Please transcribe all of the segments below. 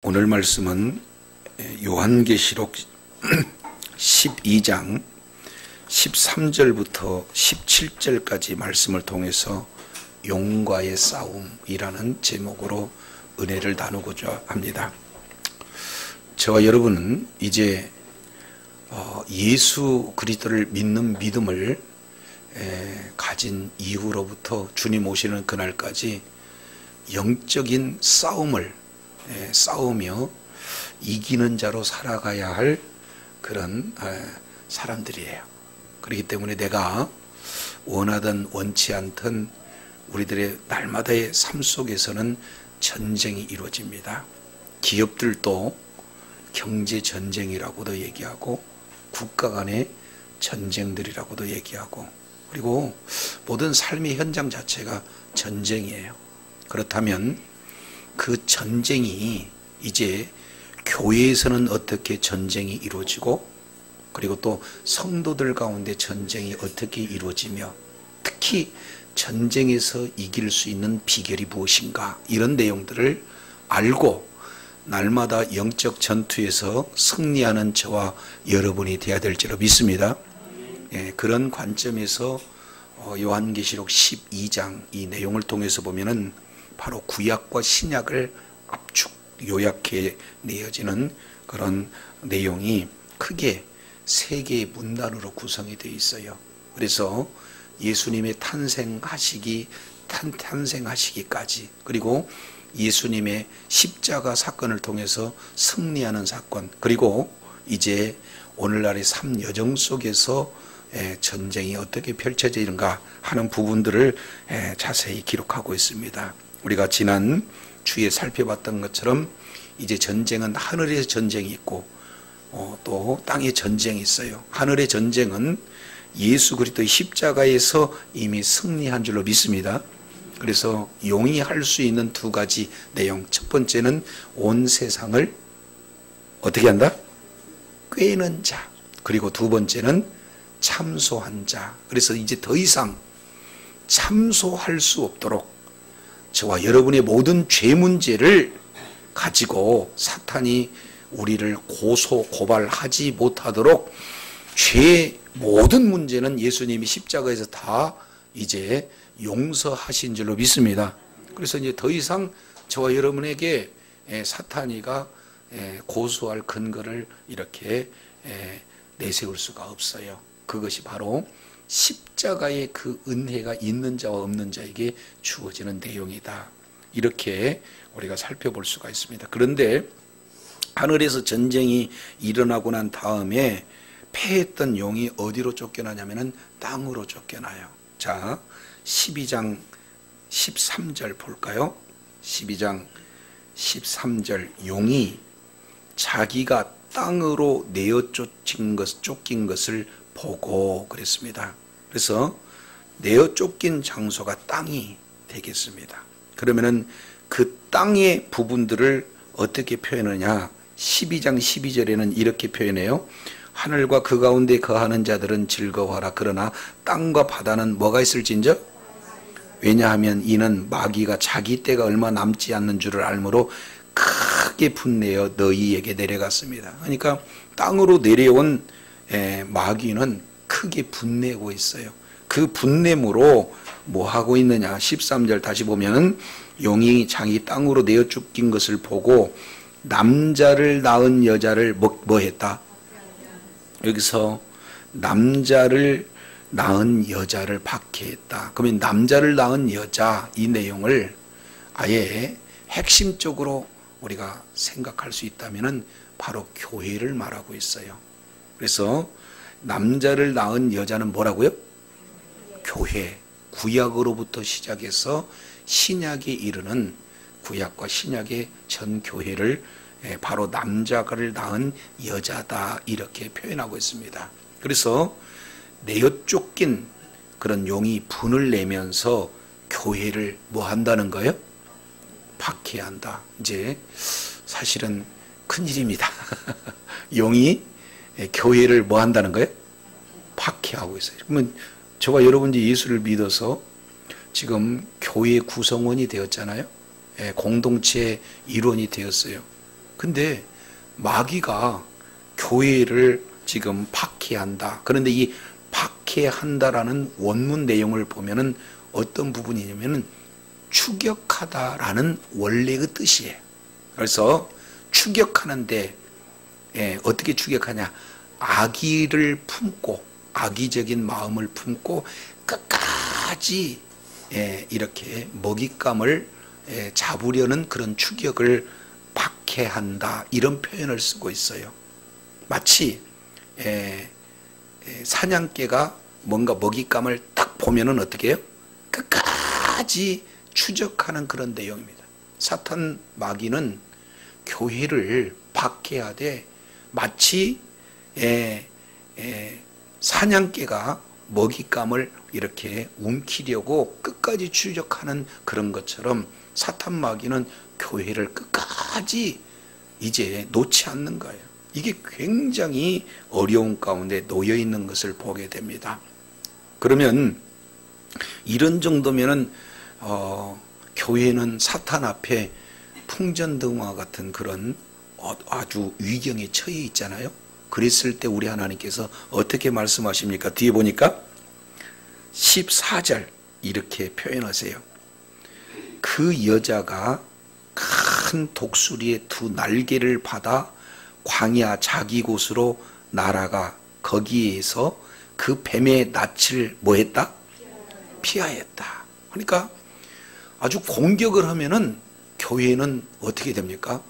오늘 말씀은 요한계시록 12장 13절부터 17절까지 말씀을 통해서 용과의 싸움이라는 제목으로 은혜를 나누고자 합니다. 저와 여러분은 이제 예수 그리스도를 믿는 믿음을 가진 이후로부터 주님 오시는 그날까지 영적인 싸움을 싸우며 이기는 자로 살아가야 할 그런 사람들이에요. 그렇기 때문에 내가 원하든 원치 않든 우리들의 날마다의 삶 속에서는 전쟁이 이루어집니다. 기업들도 경제 전쟁이라고도 얘기하고 국가 간의 전쟁들이라고도 얘기하고, 그리고 모든 삶의 현장 자체가 전쟁이에요. 그렇다면 그 전쟁이 이제 교회에서는 어떻게 전쟁이 이루어지고, 그리고 또 성도들 가운데 전쟁이 어떻게 이루어지며, 특히 전쟁에서 이길 수 있는 비결이 무엇인가, 이런 내용들을 알고 날마다 영적 전투에서 승리하는 저와 여러분이 되어야 될지로 믿습니다. 그런 관점에서 요한계시록 12장 이 내용을 통해서 보면은 바로 구약과 신약을 압축 요약해 내어지는 그런 내용이 크게 세 개의 문단으로 구성이 되어 있어요. 그래서 예수님의 탄생하시기까지, 그리고 예수님의 십자가 사건을 통해서 승리하는 사건, 그리고 이제 오늘날의 삶 여정 속에서 전쟁이 어떻게 펼쳐지는가 하는 부분들을 자세히 기록하고 있습니다. 우리가 지난 주에 살펴봤던 것처럼 이제 전쟁은 하늘의 전쟁이 있고 또 땅의 전쟁이 있어요. 하늘의 전쟁은 예수 그리스도의 십자가에서 이미 승리한 줄로 믿습니다. 그래서 용이 할 수 있는 두 가지 내용, 첫 번째는 온 세상을 어떻게 한다? 꾀는 자. 그리고 두 번째는 참소한 자. 그래서 이제 더 이상 참소할 수 없도록 저와 여러분의 모든 죄 문제를 가지고 사탄이 우리를 고발하지 못하도록, 죄의 모든 문제는 예수님이 십자가에서 다 이제 용서하신 줄로 믿습니다. 그래서 이제 더 이상 저와 여러분에게 사탄이가 고소할 근거를 이렇게 내세울 수가 없어요. 그것이 바로 십자가의 그 은혜가 있는 자와 없는 자에게 주어지는 내용이다. 이렇게 우리가 살펴볼 수가 있습니다. 그런데 하늘에서 전쟁이 일어나고 난 다음에 패했던 용이 어디로 쫓겨나냐면은 땅으로 쫓겨나요. 자, 12장 13절 볼까요? 12장 13절, 용이 자기가 땅으로 내어 쫓긴 것을 보고 그랬습니다. 그래서 내어 쫓긴 장소가 땅이 되겠습니다. 그러면은 그 땅의 부분들을 어떻게 표현하냐? 12장 12절에는 이렇게 표현해요. 하늘과 그 가운데 거하는 자들은 즐거워하라. 그러나 땅과 바다는 뭐가 있을진저? 왜냐하면 이는 마귀가 자기 때가 얼마 남지 않는 줄을 알므로 크게 분내어 너희에게 내려갔습니다. 그러니까 땅으로 내려온 마귀는 크게 분내고 있어요. 그 분냄으로 뭐 하고 있느냐? 13절 다시 보면 용이 자기 땅으로 내어 쫓긴 것을 보고 남자를 낳은 여자를 뭐 했다? 여기서 남자를 낳은 여자를 박해했다. 그러면 남자를 낳은 여자, 이 내용을 아예 핵심적으로 우리가 생각할 수 있다면 바로 교회를 말하고 있어요. 그래서 남자를 낳은 여자는 뭐라고요? 교회. 구약으로부터 시작해서 신약에 이르는 구약과 신약의 전 교회를 바로 남자를 낳은 여자다, 이렇게 표현하고 있습니다. 그래서 내어 쫓긴 그런 용이 분을 내면서 교회를 뭐 한다는 거예요? 박해한다. 이제 사실은 큰일입니다. 용이 교회를 뭐 한다는 거예요? 박해하고 있어요. 그러면 저와 여러분이 예수를 믿어서 지금 교회 구성원이 되었잖아요. 공동체 일원이 되었어요. 근데 마귀가 교회를 지금 박해한다. 그런데 이 박해한다라는 원문 내용을 보면은 어떤 부분이냐면은 추격하다라는 원래의 뜻이에요. 그래서 추격하는데 어떻게 추격하냐? 악의를 품고 악의적인 마음을 품고 끝까지 이렇게 먹잇감을 잡으려는 그런 추격을 박해한다, 이런 표현을 쓰고 있어요. 마치 사냥개가 뭔가 먹잇감을 딱 보면은 어떻게 해요? 끝까지 추적하는 그런 내용입니다. 사탄 마귀는 교회를 박해하되 마치 사냥개가 먹잇감을 이렇게 움키려고 끝까지 추적하는 그런 것처럼 사탄 마귀는 교회를 끝까지 이제 놓지 않는 거예요. 이게 굉장히 어려운 가운데 놓여 있는 것을 보게 됩니다. 그러면 이런 정도면은 교회는 사탄 앞에 풍전등화 같은 그런 아주 위경에 처해 있잖아요. 그랬을 때 우리 하나님께서 어떻게 말씀하십니까? 뒤에 보니까 14절 이렇게 표현하세요. 그 여자가 큰 독수리의 두 날개를 받아 광야 자기 곳으로 날아가 거기에서 그 뱀의 낯을 뭐했다? 피하였다. 그러니까 아주 공격을 하면은 교회는 어떻게 됩니까?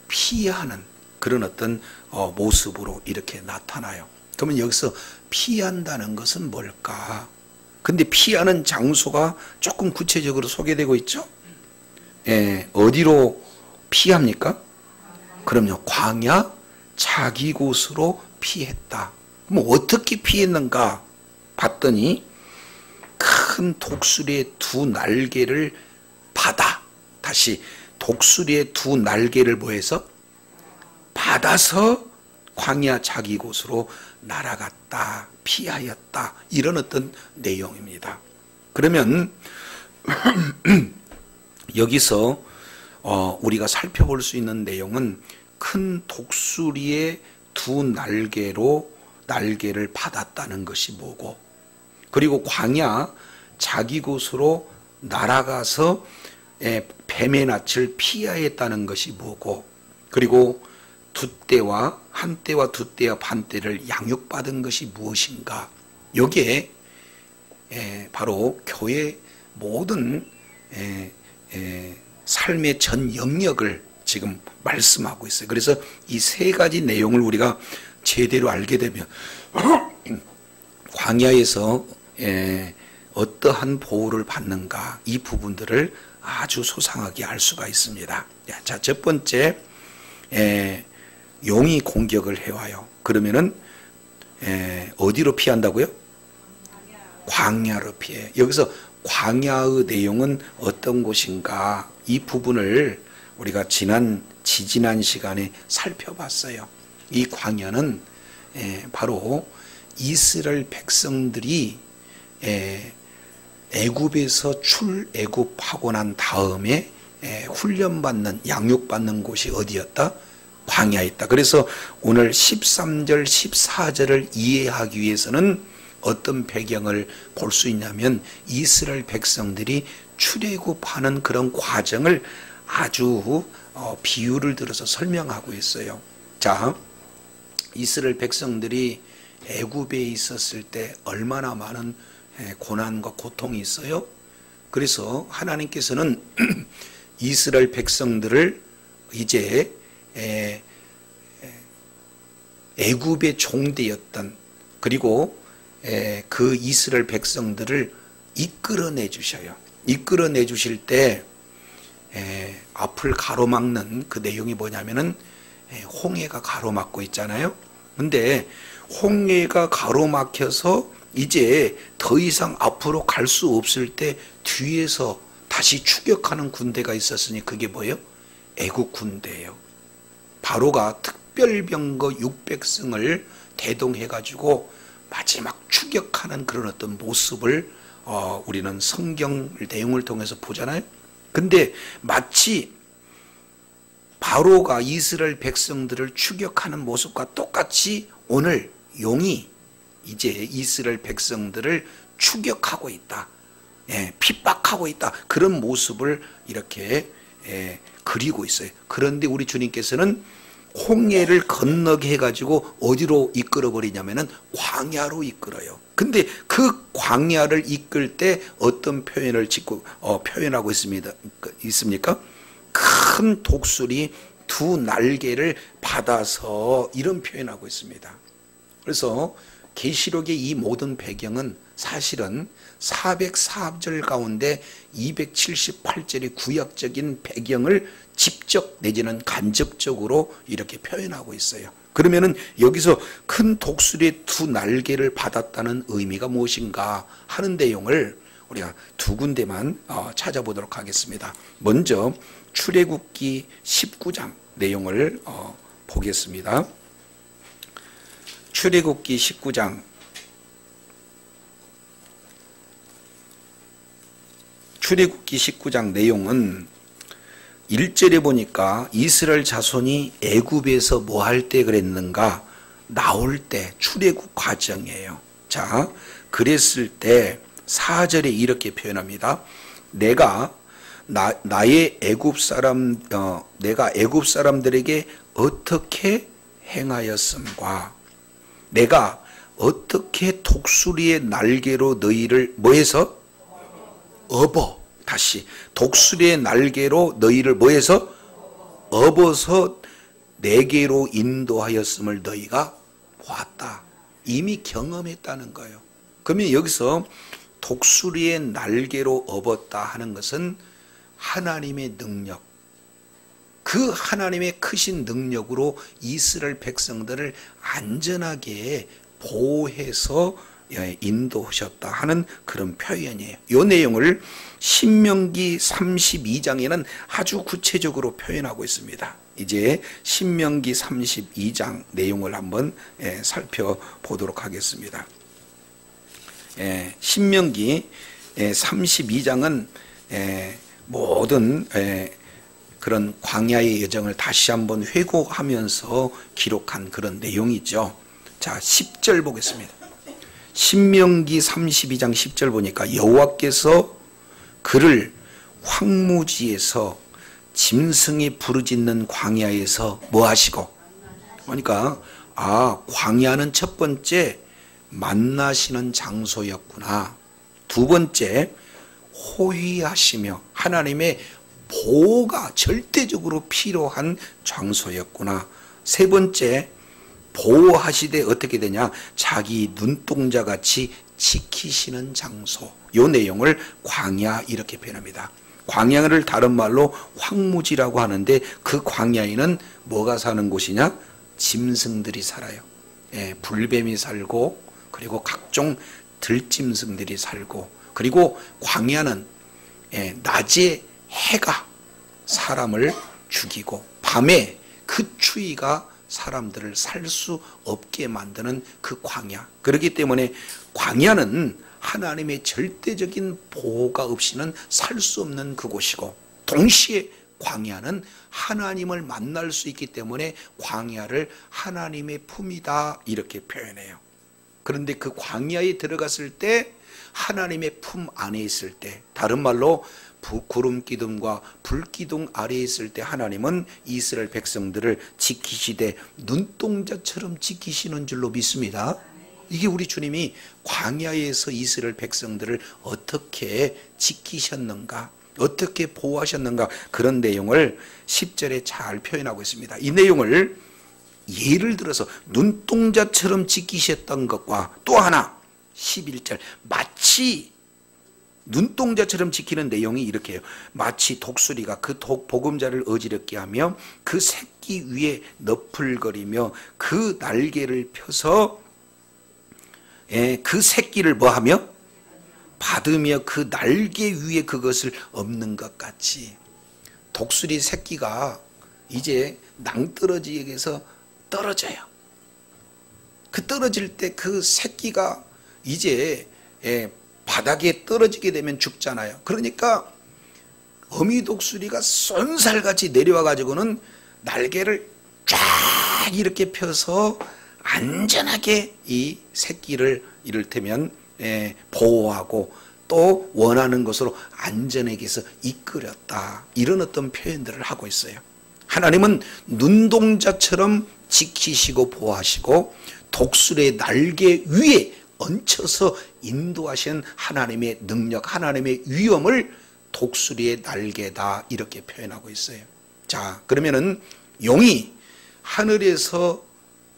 피하는 그런 어떤 모습으로 이렇게 나타나요. 그러면 여기서 피한다는 것은 뭘까? 근데 피하는 장소가 조금 구체적으로 소개되고 있죠? 어디로 피합니까? 그럼요, 광야 자기 곳으로 피했다. 그럼 어떻게 피했는가 봤더니 큰 독수리의 두 날개를 받아, 다시 독수리의 두 날개를 뭐해서? 받아서 광야 자기 곳으로 날아갔다, 피하였다, 이런 어떤 내용입니다. 그러면 여기서 우리가 살펴볼 수 있는 내용은 큰 독수리의 두 날개를 받았다는 것이 뭐고, 그리고 광야 자기 곳으로 날아가서 뱀의 낯을 피하였다는 것이 뭐고, 그리고 한 때와 두 때와 반 때를 양육받은 것이 무엇인가. 여기에 바로 교회 모든 삶의 전 영역을 지금 말씀하고 있어요. 그래서 이 세 가지 내용을 우리가 제대로 알게 되면 광야에서 어떠한 보호를 받는가, 이 부분들을 아주 소상하게 알 수가 있습니다. 자, 첫 번째, 용이 공격을 해와요. 그러면은 어디로 피한다고요? 광야로 피해. 여기서 광야의 내용은 어떤 곳인가, 이 부분을 우리가 지지난 시간에 살펴봤어요. 이 광야는 바로 이스라엘 백성들이 애굽에서 출애굽하고 난 다음에 훈련받는, 양육받는 곳이 어디였다? 광야였다. 그래서 오늘 13절 14절을 이해하기 위해서는 어떤 배경을 볼 수 있냐면 이스라엘 백성들이 출애굽하는 그런 과정을 아주 비유를 들어서 설명하고 있어요. 자, 이스라엘 백성들이 애굽에 있었을 때 얼마나 많은 고난과 고통이 있어요. 그래서 하나님께서는 이스라엘 백성들을 이제 애굽의 종되었던, 그리고 그 이스라엘 백성들을 이끌어내 주셔요. 이끌어내 주실 때 앞을 가로막는 그 내용이 뭐냐면은 홍해가 가로막고 있잖아요. 근데 홍해가 가로막혀서 이제 더 이상 앞으로 갈 수 없을 때 뒤에서 다시 추격하는 군대가 있었으니 그게 뭐예요? 애국 군대예요. 바로가 특별병거 600승을 대동해가지고 마지막 추격하는 그런 어떤 모습을 우리는 성경 내용을 통해서 보잖아요. 근데 마치 바로가 이스라엘 백성들을 추격하는 모습과 똑같이 오늘 용이 이제 이스라엘 백성들을 추격하고 있다. 핍박하고 있다. 그런 모습을 이렇게 그리고 있어요. 그런데 우리 주님께서는 홍해를 건너게 해가지고 어디로 이끌어 버리냐면은 광야로 이끌어요. 근데 그 광야를 이끌 때 어떤 표현을 표현하고 있습니까? 큰 독수리 두 날개를 받아서 이런 표현하고 있습니다. 그래서 계시록의 이 모든 배경은 사실은 404절 가운데 278절의 구약적인 배경을 직접 내지는 간접적으로 이렇게 표현하고 있어요. 그러면은 여기서 큰 독수리의 두 날개를 받았다는 의미가 무엇인가 하는 내용을 우리가 두 군데만 찾아보도록 하겠습니다. 먼저 출애굽기 19장 내용을 보겠습니다. 출애굽기 19장 내용은 1절에 보니까 이스라엘 자손이 애굽에서 뭐 할 때 그랬는가? 나올 때 출애굽 과정이에요. 자, 그랬을 때 4절에 이렇게 표현합니다. 내가 애굽 사람들에게 어떻게 행하였음과 내가 어떻게 독수리의 날개로 너희를 뭐해서? 다시 독수리의 날개로 너희를 뭐해서? 업어서 내게로 인도하였음을 너희가 보았다. 이미 경험했다는 거예요. 그러면 여기서 독수리의 날개로 업었다 하는 것은 하나님의 능력, 그 하나님의 크신 능력으로 이스라엘 백성들을 안전하게 보호해서 인도하셨다 하는 그런 표현이에요. 이 내용을 신명기 32장에는 아주 구체적으로 표현하고 있습니다. 이제 신명기 32장 내용을 한번 살펴보도록 하겠습니다. 신명기 32장은 모든 그런 광야의 여정을 다시 한번 회고하면서 기록한 그런 내용이죠. 자, 10절 보겠습니다. 신명기 32장 10절 보니까 여호와께서 그를 황무지에서 짐승이 부르짖는 광야에서 뭐 하시고? 그러니까 광야는 첫 번째 만나시는 장소였구나. 두 번째 호위하시며 하나님의 보호가 절대적으로 필요한 장소였구나. 세 번째 보호하시되 어떻게 되냐? 자기 눈동자같이 지키시는 장소. 이 내용을 광야 이렇게 표현합니다. 광야를 다른 말로 황무지라고 하는데 그 광야에는 뭐가 사는 곳이냐? 짐승들이 살아요. 불뱀이 살고 그리고 각종 들짐승들이 살고 그리고 광야는 낮에 해가 사람을 죽이고 밤에 그 추위가 사람들을 살 수 없게 만드는 그 광야. 그렇기 때문에 광야는 하나님의 절대적인 보호가 없이는 살 수 없는 그곳이고 동시에 광야는 하나님을 만날 수 있기 때문에 광야를 하나님의 품이다 이렇게 표현해요. 그런데 그 광야에 들어갔을 때 하나님의 품 안에 있을 때 다른 말로 구름 기둥과 불 기둥 아래에 있을 때 하나님은 이스라엘 백성들을 지키시되 눈동자처럼 지키시는 줄로 믿습니다. 이게 우리 주님이 광야에서 이스라엘 백성들을 어떻게 지키셨는가, 어떻게 보호하셨는가 그런 내용을 10절에 잘 표현하고 있습니다. 이 내용을 예를 들어서 눈동자처럼 지키셨던 것과 또 하나 11절 마치 눈동자처럼 지키는 내용이 이렇게 해요. 마치 독수리가 그 보금자를 어지럽게 하며 그 새끼 위에 너풀거리며 그 날개를 펴서 그 새끼를 뭐하며? 받으며 그 날개 위에 그것을 엎는 것 같이 독수리 새끼가 이제 낭떠러지에게서 떨어져요. 그 떨어질 때 그 새끼가 이제 바닥에 떨어지게 되면 죽잖아요. 그러니까 어미 독수리가 쏜살같이 내려와 가지고는 날개를 쫙 이렇게 펴서 안전하게 이 새끼를 이를테면 보호하고 또 원하는 것으로 안전하게 해서 이끌었다. 이런 어떤 표현들을 하고 있어요. 하나님은 눈동자처럼 지키시고 보호하시고 독수리의 날개 위에 얹혀서 인도하시는 하나님의 능력, 하나님의 위엄을 독수리의 날개다 이렇게 표현하고 있어요. 자, 그러면은 용이 하늘에서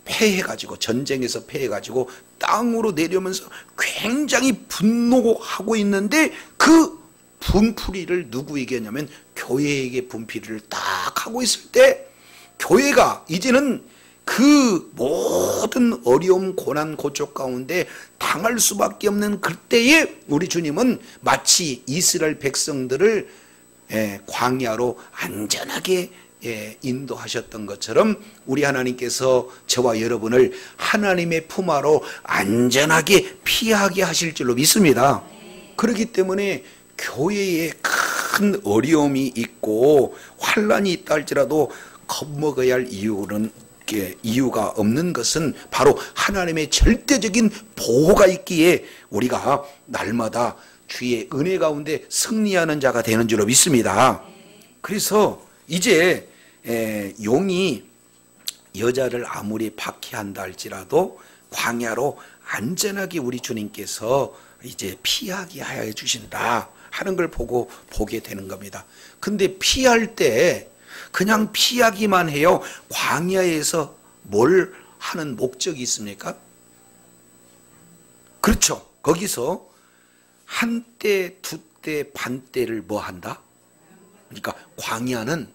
패해가지고 전쟁에서 패해가지고 땅으로 내려오면서 굉장히 분노하고 있는데 그 분풀이를 누구에게 하냐면 교회에게 분풀이를 딱 하고 있을 때 교회가 이제는 그 모든 어려움 고난 고쪽 가운데 당할 수밖에 없는 그때에 우리 주님은 마치 이스라엘 백성들을 광야로 안전하게 인도하셨던 것처럼 우리 하나님께서 저와 여러분을 하나님의 품 아래로 안전하게 피하게 하실 줄로 믿습니다. 그렇기 때문에 교회에 큰 어려움이 있고 환란이 있다 할지라도 겁먹어야 할 이유가 없는 것은 바로 하나님의 절대적인 보호가 있기에 우리가 날마다 주의 은혜 가운데 승리하는 자가 되는 줄로 믿습니다. 그래서 이제 용이 여자를 아무리 박해한다 할지라도 광야로 안전하게 우리 주님께서 이제 피하게 하여 주신다 하는 걸 보게 되는 겁니다. 근데 피할 때 그냥 피하기만 해요? 광야에서 뭘 하는 목적이 있습니까? 그렇죠. 거기서 한 때, 두 때, 반 때를 뭐 한다? 그러니까 광야는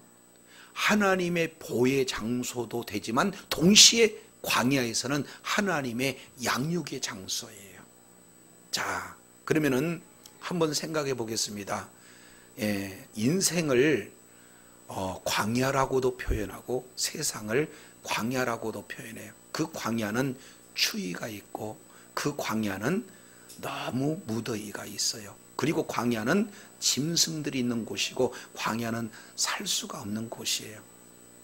하나님의 보호의 장소도 되지만 동시에 광야에서는 하나님의 양육의 장소예요. 자, 그러면은 한번 생각해 보겠습니다. 인생을 광야라고도 표현하고 세상을 광야라고도 표현해요. 그 광야는 추위가 있고 그 광야는 너무 무더위가 있어요. 그리고 광야는 짐승들이 있는 곳이고 광야는 살 수가 없는 곳이에요.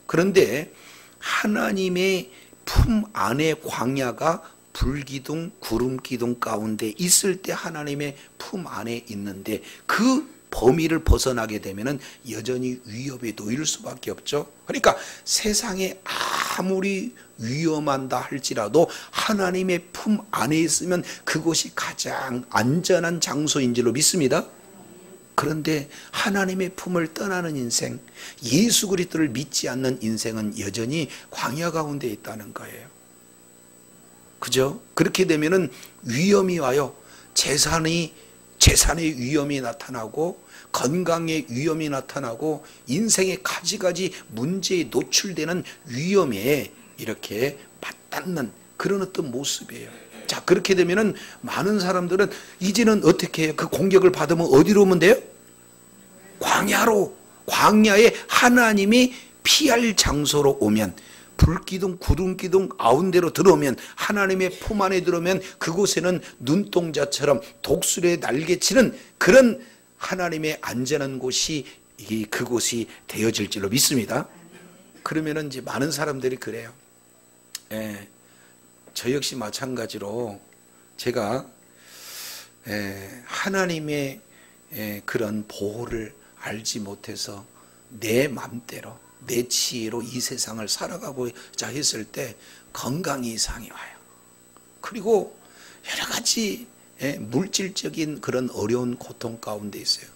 그런데 하나님의 품 안에 광야가 불기둥, 구름기둥 가운데 있을 때 하나님의 품 안에 있는데 그 범위를 벗어나게 되면 여전히 위협에 놓일 수밖에 없죠. 그러니까 세상에 아무리 위험한다 할지라도 하나님의 품 안에 있으면 그곳이 가장 안전한 장소인 줄로 믿습니다. 그런데 하나님의 품을 떠나는 인생, 예수 그리스도를 믿지 않는 인생은 여전히 광야 가운데 있다는 거예요. 그죠? 그렇게 되면은 위험이 와요. 재산의 위험이 나타나고 건강의 위험이 나타나고 인생의 가지가지 문제에 노출되는 위험에 이렇게 맞닿는 그런 어떤 모습이에요. 자, 그렇게 되면은 많은 사람들은 이제는 어떻게 해요? 그 공격을 받으면 어디로 오면 돼요? 광야로, 광야에 하나님이 피할 장소로 오면, 불기둥, 구름기둥 가운데로 들어오면, 하나님의 품 안에 들어오면 그곳에는 눈동자처럼 독수리의 날개치는 그런 하나님의 안전한 곳이 그곳이 되어질 줄로 믿습니다. 그러면은 이제 많은 사람들이 그래요. 저 역시 마찬가지로 제가 하나님의 그런 보호를 알지 못해서 내 맘대로 내 지혜로 이 세상을 살아가고자 했을 때 건강이 이상이 와요. 그리고 여러 가지 물질적인 그런 어려운 고통 가운데 있어요.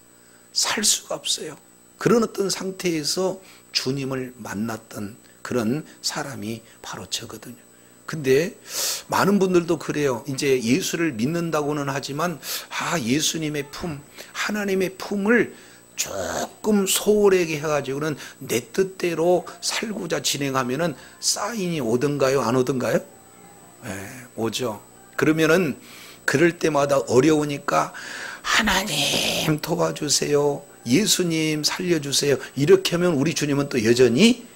살 수가 없어요. 그런 어떤 상태에서 주님을 만났던 그런 사람이 바로 저거든요. 근데 많은 분들도 그래요. 이제 예수를 믿는다고는 하지만 예수님의 품, 하나님의 품을 조금 소홀하게 해가지고는 내 뜻대로 살고자 진행하면은 사인이 오든가요? 안 오든가요? 오죠. 그러면은 그럴 때마다 어려우니까 하나님 도와주세요. 예수님 살려주세요. 이렇게 하면 우리 주님은 또 여전히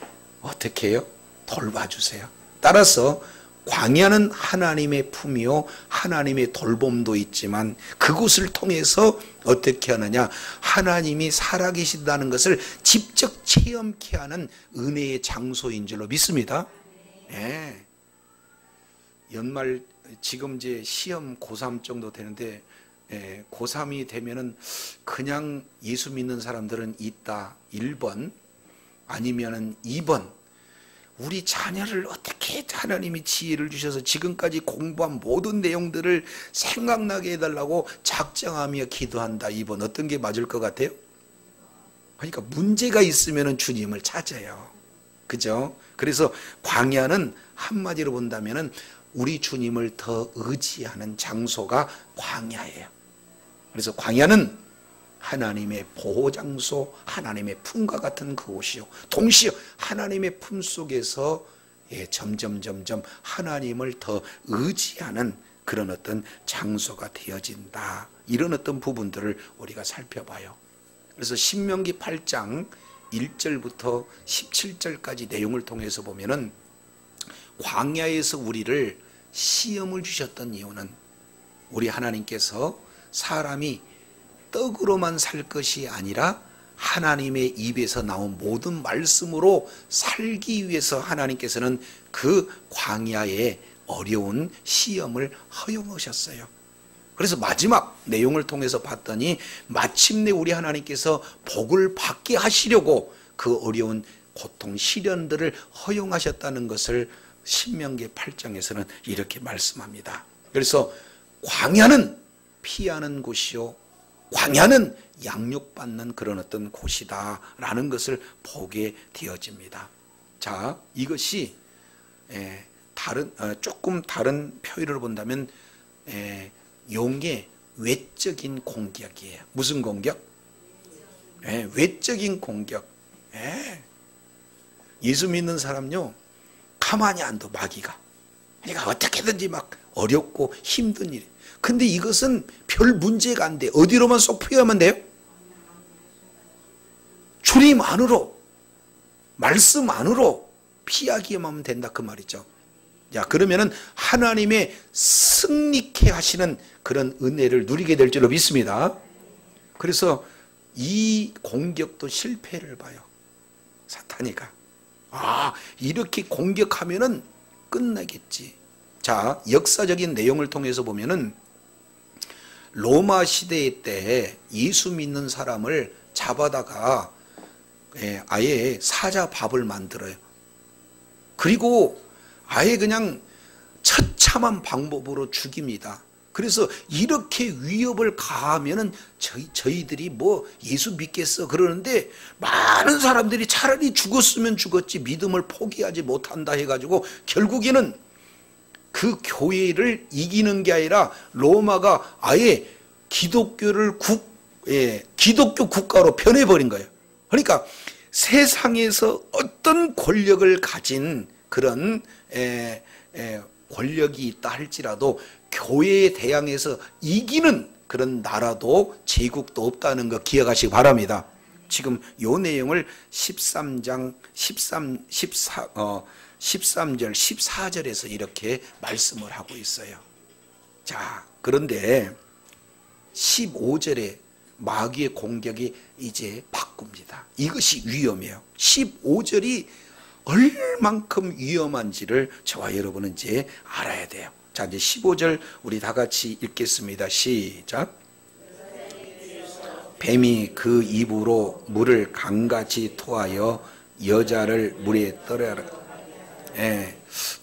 어떻게 해요? 돌봐주세요. 따라서 광야는 하나님의 품이요 하나님의 돌봄도 있지만 그곳을 통해서 어떻게 하느냐, 하나님이 살아계신다는 것을 직접 체험케 하는 은혜의 장소인 줄로 믿습니다. 예. 연말 지금 이제 시험 고3 정도 되는데, 고3이 되면은 그냥 예수 믿는 사람들은 있다 1번, 아니면은 2번, 우리 자녀를 어떻게 하나님이 지혜를 주셔서 지금까지 공부한 모든 내용들을 생각나게 해달라고 작정하며 기도한다 2번. 어떤 게 맞을 것 같아요? 그러니까 문제가 있으면 주님을 찾아요. 그죠? 그래서 광야는 한마디로 본다면 우리 주님을 더 의지하는 장소가 광야예요. 그래서 광야는 하나님의 보호장소, 하나님의 품과 같은 그곳이요, 동시에 하나님의 품 속에서 점점 하나님을 더 의지하는 그런 어떤 장소가 되어진다. 이런 어떤 부분들을 우리가 살펴봐요. 그래서 신명기 8장 1절부터 17절까지 내용을 통해서 보면은 광야에서 우리를 시험을 주셨던 이유는 우리 하나님께서 사람이 떡으로만 살 것이 아니라 하나님의 입에서 나온 모든 말씀으로 살기 위해서 하나님께서는 그 광야의 어려운 시험을 허용하셨어요. 그래서 마지막 내용을 통해서 봤더니 마침내 우리 하나님께서 복을 받게 하시려고 그 어려운 고통, 시련들을 허용하셨다는 것을 신명기 8장에서는 이렇게 말씀합니다. 그래서 광야는 피하는 곳이요, 광야는 양육받는 그런 어떤 곳이다라는 것을 보게 되어집니다. 자, 이것이 조금 다른 표현을 본다면 용의 외적인 공격이에요. 무슨 공격? 외적인 공격. 예수 믿는 사람요, 가만히 안 둬, 마귀가. 그러니까 어떻게든지 막 어렵고 힘든 일. 근데 이것은 별 문제가 안 돼. 어디로만 쏙 피하면 돼요? 주님 안으로, 말씀 안으로 피하기만 하면 된다, 그 말이죠. 자, 그러면은 하나님의 승리케 하시는 그런 은혜를 누리게 될 줄로 믿습니다. 그래서 이 공격도 실패를 봐요, 사탄이가. 이렇게 공격하면은 끝나겠지. 자, 역사적인 내용을 통해서 보면은 로마 시대 때 예수 믿는 사람을 잡아다가 아예 사자밥을 만들어요. 그리고 아예 그냥 처참한 방법으로 죽입니다. 그래서 이렇게 위협을 가하면은 저희들이 뭐 예수 믿겠어 그러는데, 많은 사람들이 차라리 죽었으면 죽었지 믿음을 포기하지 못한다 해가지고 결국에는 그 교회를 이기는 게 아니라 로마가 아예 기독교를 기독교 국가로 변해버린 거예요. 그러니까 세상에서 어떤 권력을 가진 그런 권력이 있다 할지라도 교회에 대항해서 이기는 그런 나라도 제국도 없다는 거 기억하시기 바랍니다. 지금 요 내용을 13절 14절에서 이렇게 말씀을 하고 있어요. 자, 그런데 15절에 마귀의 공격이 이제 바꿉니다. 이것이 위험해요. 15절이 얼만큼 위험한지를 저와 여러분은 이제 알아야 돼요. 자, 이제 15절 우리 다 같이 읽겠습니다. 시작. 뱀이 그 입으로 물을 강같이 토하여 여자를 물에 떨어라.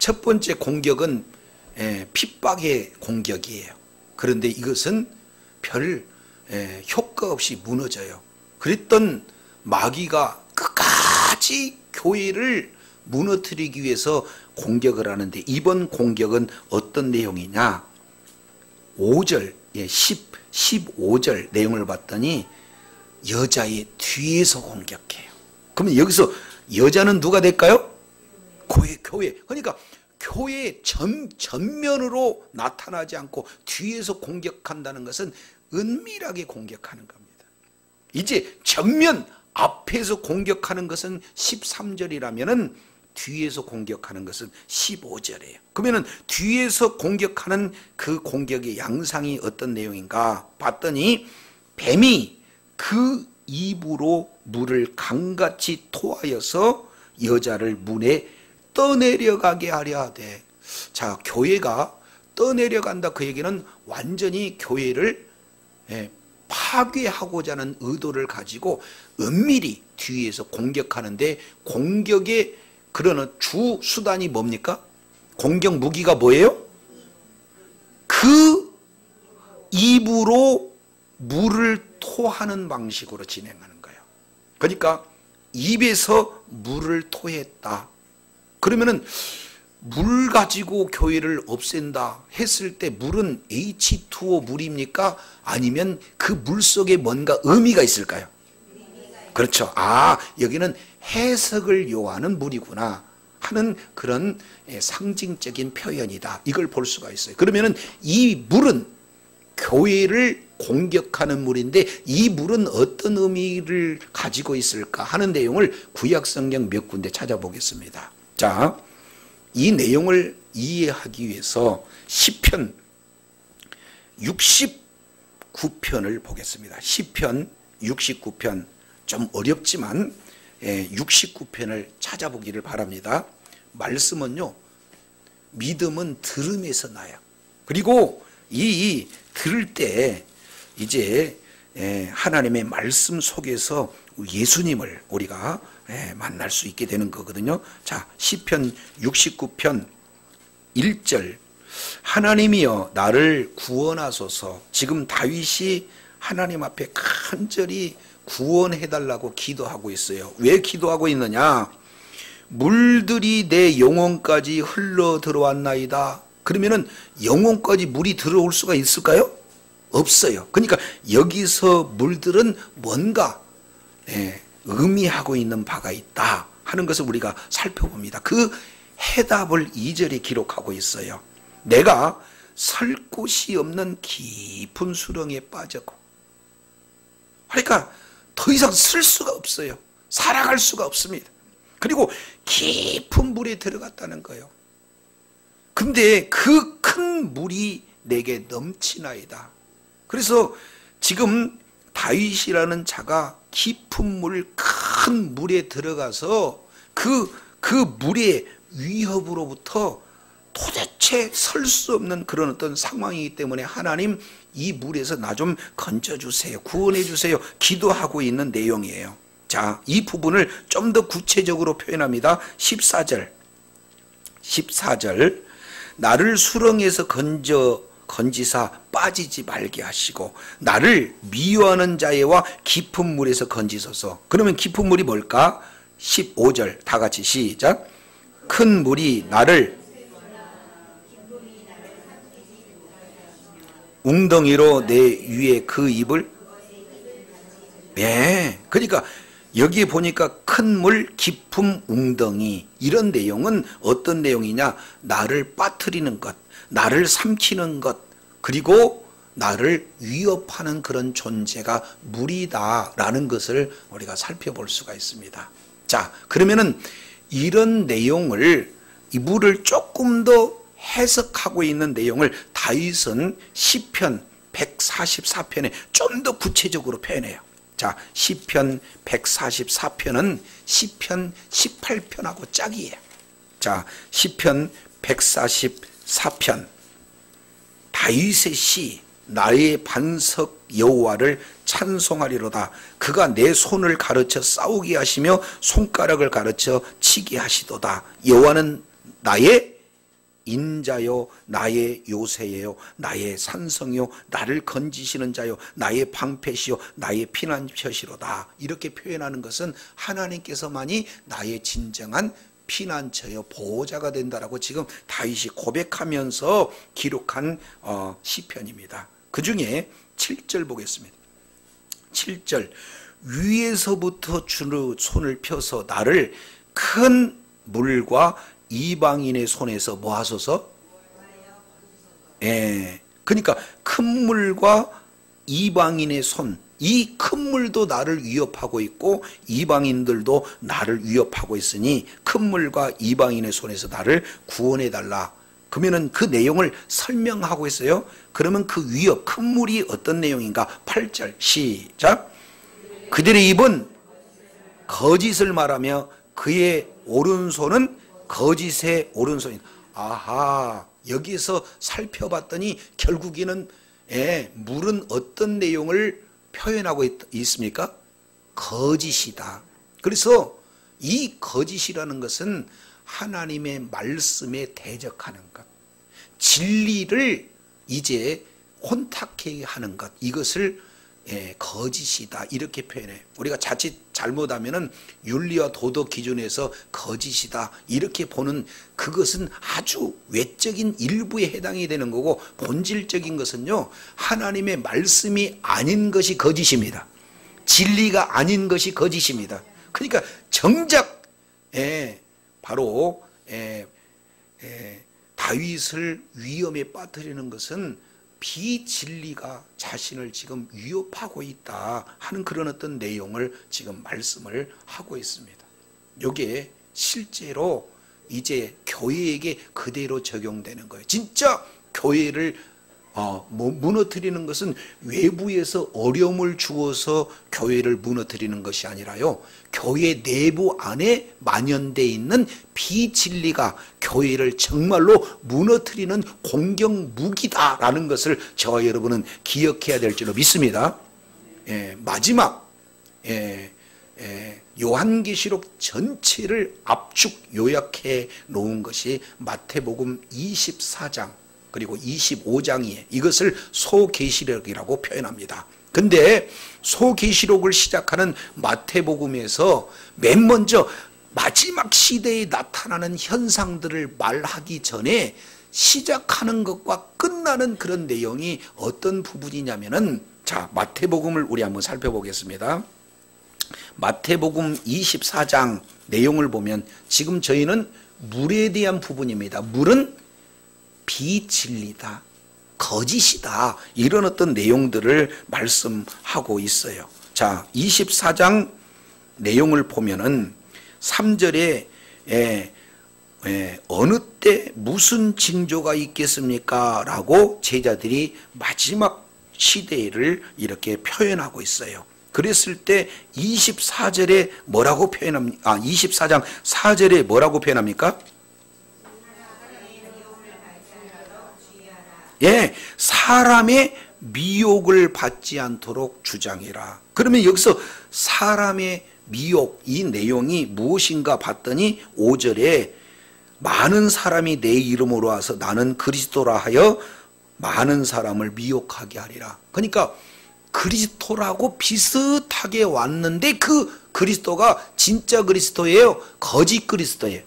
첫 번째 공격은 핍박의 공격이에요. 그런데 이것은 별 효과 없이 무너져요. 그랬던 마귀가 끝까지 교회를 무너뜨리기 위해서 공격을 하는데, 이번 공격은 어떤 내용이냐, 5절 15절 내용을 봤더니 여자의 뒤에서 공격해요. 그러면 여기서 여자는 누가 될까요? 교회. 그러니까 교회의 전면으로 나타나지 않고 뒤에서 공격한다는 것은 은밀하게 공격하는 겁니다. 이제 정면 앞에서 공격하는 것은 13절이라면은 뒤에서 공격하는 것은 15절이에요. 그러면은 뒤에서 공격하는 그 공격의 양상이 어떤 내용인가 봤더니 뱀이 그 입으로 물을 강같이 토하여서 여자를 문에 떠내려가게 하려 하되. 자, 교회가 떠내려간다, 그 얘기는 완전히 교회를 파괴하고자 하는 의도를 가지고 은밀히 뒤에서 공격하는데, 공격의 그러는 주 수단이 뭡니까? 공격 무기가 뭐예요? 그 입으로 물을 토하는 방식으로 진행하는 거예요. 그러니까 입에서 물을 토했다. 그러면은 물 가지고 교회를 없앤다 했을 때 물은 H2O 물입니까? 아니면 그 물 속에 뭔가 의미가 있을까요? 그렇죠. 아, 여기는 해석을 요하는 물이구나 하는 그런 상징적인 표현이다, 이걸 볼 수가 있어요. 그러면은 이 물은 교회를 공격하는 물인데, 이 물은 어떤 의미를 가지고 있을까 하는 내용을 구약성경 몇 군데 찾아보겠습니다. 자, 이 내용을 이해하기 위해서 시편 69편을 보겠습니다. 시편 69편, 좀 어렵지만 69편을 찾아보기를 바랍니다. 말씀은요, 믿음은 들음에서 나요. 그리고 이 들을 때 이제 하나님의 말씀 속에서 예수님을 우리가 만날 수 있게 되는 거거든요. 자, 시편 69편 1절. 하나님이여 나를 구원하소서. 지금 다윗이 하나님 앞에 간절히 구원해달라고 기도하고 있어요. 왜 기도하고 있느냐? 물들이 내 영혼까지 흘러 들어왔나이다. 그러면은 영혼까지 물이 들어올 수가 있을까요? 없어요. 그러니까 여기서 물들은 뭔가 의미하고 있는 바가 있다 하는 것을 우리가 살펴봅니다. 그 해답을 2절에 기록하고 있어요. 내가 설 곳이 없는 깊은 수렁에 빠졌고, 그러니까 더 이상 쓸 수가 없어요. 살아갈 수가 없습니다. 그리고 깊은 물에 들어갔다는 거예요. 근데 그 큰 물이 내게 넘치나이다. 그래서 지금 다윗이라는 자가 깊은 물, 큰 물에 들어가서 그 물의 위협으로부터 도대체 설 수 없는 그런 어떤 상황이기 때문에 하나님, 이 물에서 나 좀 건져주세요, 구원해주세요 기도하고 있는 내용이에요. 자, 이 부분을 좀 더 구체적으로 표현합니다. 14절 나를 수렁에서 건지사 빠지지 말게 하시고 나를 미워하는 자애와 깊은 물에서 건지소서. 그러면 깊은 물이 뭘까? 15절 다 같이 시작. 큰 물이 나를 웅덩이로 내 위에 그 입을, 그러니까 여기에 보니까 큰 물, 깊은 웅덩이, 이런 내용은 어떤 내용이냐? 나를 빠뜨리는 것, 나를 삼키는 것, 그리고 나를 위협하는 그런 존재가 물이다라는 것을 우리가 살펴볼 수가 있습니다. 자, 그러면은 이런 내용을, 이 물을 조금 더 해석하고 있는 내용을 다윗은 시편 144편에 좀 더 구체적으로 표현해요. 자, 시편 144편은 시편 18편하고 짝이에요. 자, 시편 144편. 다윗의 시. 나의 반석 여호와를 찬송하리로다. 그가 내 손을 가르쳐 싸우게 하시며 손가락을 가르쳐 치게 하시도다. 여호와는 나의 인자요, 나의 요새예요, 나의 산성이요, 나를 건지시는 자요, 나의 방패시요, 나의 피난처시로다. 이렇게 표현하는 것은 하나님께서만이 나의 진정한 피난처요, 보호자가 된다라고 지금 다윗이 고백하면서 기록한 시편입니다. 그 중에 7절 보겠습니다. 7절 위에서부터 주로 손을 펴서 나를 큰 물과 이방인의 손에서 뭐 하소서? 그러니까 큰 물과 이방인의 손, 이 큰 물도 나를 위협하고 있고 이방인들도 나를 위협하고 있으니 큰 물과 이방인의 손에서 나를 구원해 달라. 그러면은 그 내용을 설명하고 있어요. 그러면 그 위협, 큰 물이 어떤 내용인가? 8절 시작. 그들의 입은 거짓을 말하며 그의 오른손은 거짓의 오른손이다. 아하, 여기서 살펴봤더니 결국에는 물은 어떤 내용을 표현하고 있습니까? 거짓이다. 그래서 이 거짓이라는 것은 하나님의 말씀에 대적하는 것, 진리를 이제 혼탁해 하는 것, 이것을 거짓이다 이렇게 표현해요. 우리가 자칫 잘못하면은 윤리와 도덕 기준에서 거짓이다 이렇게 보는 그것은 아주 외적인 일부에 해당이 되는 거고, 본질적인 것은요, 하나님의 말씀이 아닌 것이 거짓입니다. 진리가 아닌 것이 거짓입니다. 그러니까 정작 바로 다윗을 위험에 빠뜨리는 것은 비진리가 자신을 지금 위협하고 있다 하는 그런 어떤 내용을 지금 말씀을 하고 있습니다. 이게 실제로 이제 교회에게 그대로 적용되는 거예요. 진짜 교회를 무너뜨리는 것은 외부에서 어려움을 주어서 교회를 무너뜨리는 것이 아니라요, 교회 내부 안에 만연되어 있는 비진리가 교회를 정말로 무너뜨리는 공격 무기다라는 것을 저와 여러분은 기억해야 될 줄로 믿습니다. 마지막 요한계시록 전체를 압축 요약해 놓은 것이 마태복음 24장 그리고 25장이에요. 이것을 소계시록이라고 표현합니다. 근데 소계시록을 시작하는 마태복음에서 맨 먼저 마지막 시대에 나타나는 현상들을 말하기 전에 시작하는 것과 끝나는 그런 내용이 어떤 부분이냐면은, 자, 마태복음을 우리 한번 살펴보겠습니다. 마태복음 24장 내용을 보면 지금 저희는 물에 대한 부분입니다. 물은 비진리다, 거짓이다, 이런 어떤 내용들을 말씀하고 있어요. 자, 24장 내용을 보면은 3절에 어느 때 무슨 징조가 있겠습니까? 라고 제자들이 마지막 시대를 이렇게 표현하고 있어요. 그랬을 때 24절에 뭐라고 표현합니까? 24장 4절에 뭐라고 표현합니까? 사람의 미혹을 받지 않도록 주장해라. 그러면 여기서 사람의 미혹, 이 내용이 무엇인가 봤더니 5절에 많은 사람이 내 이름으로 와서 나는 그리스도라 하여 많은 사람을 미혹하게 하리라. 그러니까 그리스도라고 비슷하게 왔는데 그 그리스도가 진짜 그리스도예요? 거짓 그리스도예요?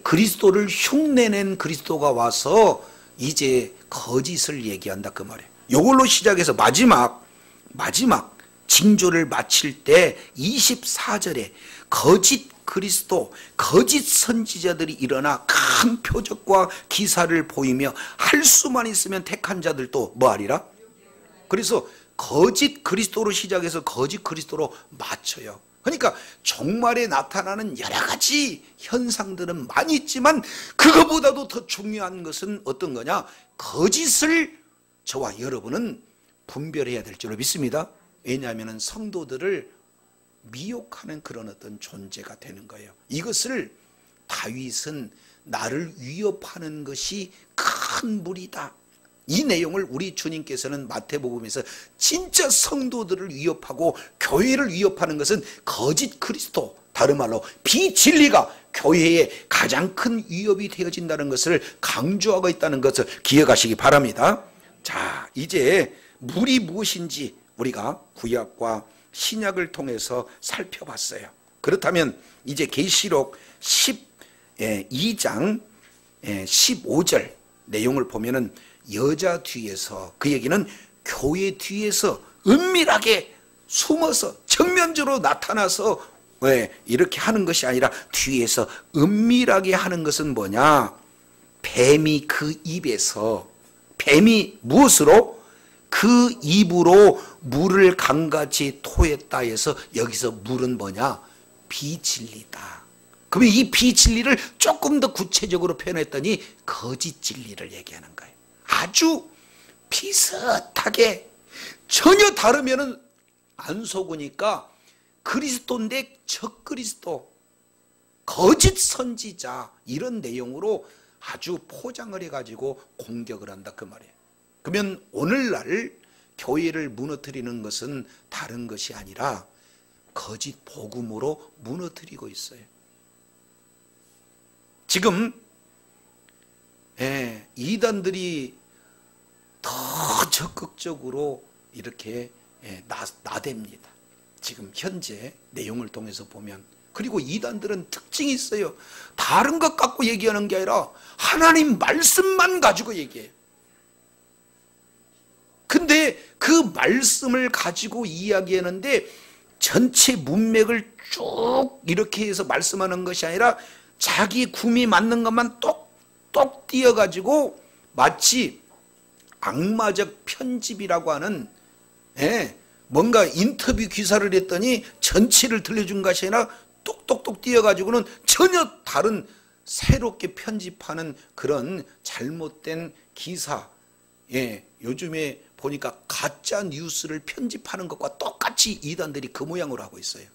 그리스도를 흉내낸 그리스도가 와서 이제 거짓을 얘기한다 그 말이에요. 이걸로 시작해서 마지막 징조를 마칠 때 24절에 거짓 그리스도, 거짓 선지자들이 일어나 큰 표적과 기사를 보이며 할 수만 있으면 택한 자들도 뭐하리라? 그래서 거짓 그리스도로 시작해서 거짓 그리스도로 맞춰요. 그러니까 종말에 나타나는 여러 가지 현상들은 많이 있지만 그거보다도 더 중요한 것은 어떤 거냐? 거짓을 저와 여러분은 분별해야 될 줄로 믿습니다. 왜냐하면 성도들을 미혹하는 그런 어떤 존재가 되는 거예요. 이것을 다윗은 나를 위협하는 것이 큰 물이다, 이 내용을 우리 주님께서는 마태복음에서 진짜 성도들을 위협하고 교회를 위협하는 것은 거짓 그리스도, 다른 말로 비진리가 교회에 가장 큰 위협이 되어진다는 것을 강조하고 있다는 것을 기억하시기 바랍니다. 자, 이제 물이 무엇인지 우리가 구약과 신약을 통해서 살펴봤어요. 그렇다면 이제 계시록 12장 15절 내용을 보면은 여자 뒤에서, 그 얘기는 교회 뒤에서 은밀하게 숨어서 정면적으로 나타나서 이렇게 하는 것이 아니라 뒤에서 은밀하게 하는 것은 뭐냐? 뱀이 그 입에서, 뱀이 무엇으로? 그 입으로 물을 강같이 토했다 해서 여기서 물은 뭐냐? 비진리다. 그러면 이 비진리를 조금 더 구체적으로 표현했더니 거짓 진리를 얘기하는 거예요. 아주 비슷하게 전혀 다르면은 안 속으니까 그리스도인데 적그리스도, 거짓 선지자, 이런 내용으로 아주 포장을 해가지고 공격을 한다 그 말이에요. 그러면 오늘날 교회를 무너뜨리는 것은 다른 것이 아니라 거짓 복음으로 무너뜨리고 있어요. 지금 이단들이 더 적극적으로 이렇게 나댑니다. 지금 현재 내용을 통해서 보면. 그리고 이단들은 특징이 있어요. 다른 것 갖고 얘기하는 게 아니라 하나님 말씀만 가지고 얘기해요. 근데 그 말씀을 가지고 이야기하는데 전체 문맥을 쭉 이렇게 해서 말씀하는 것이 아니라 자기 구미 맞는 것만 똑똑 띄어가지고 마치 악마적 편집이라고 하는 뭔가 인터뷰 기사를 했더니 전체를 들려준 것이 아니라 똑똑똑 띄어가지고는 전혀 다른 새롭게 편집하는 그런 잘못된 기사. 요즘에 보니까 가짜 뉴스를 편집하는 것과 똑같이 이단들이 그 모양으로 하고 있어요.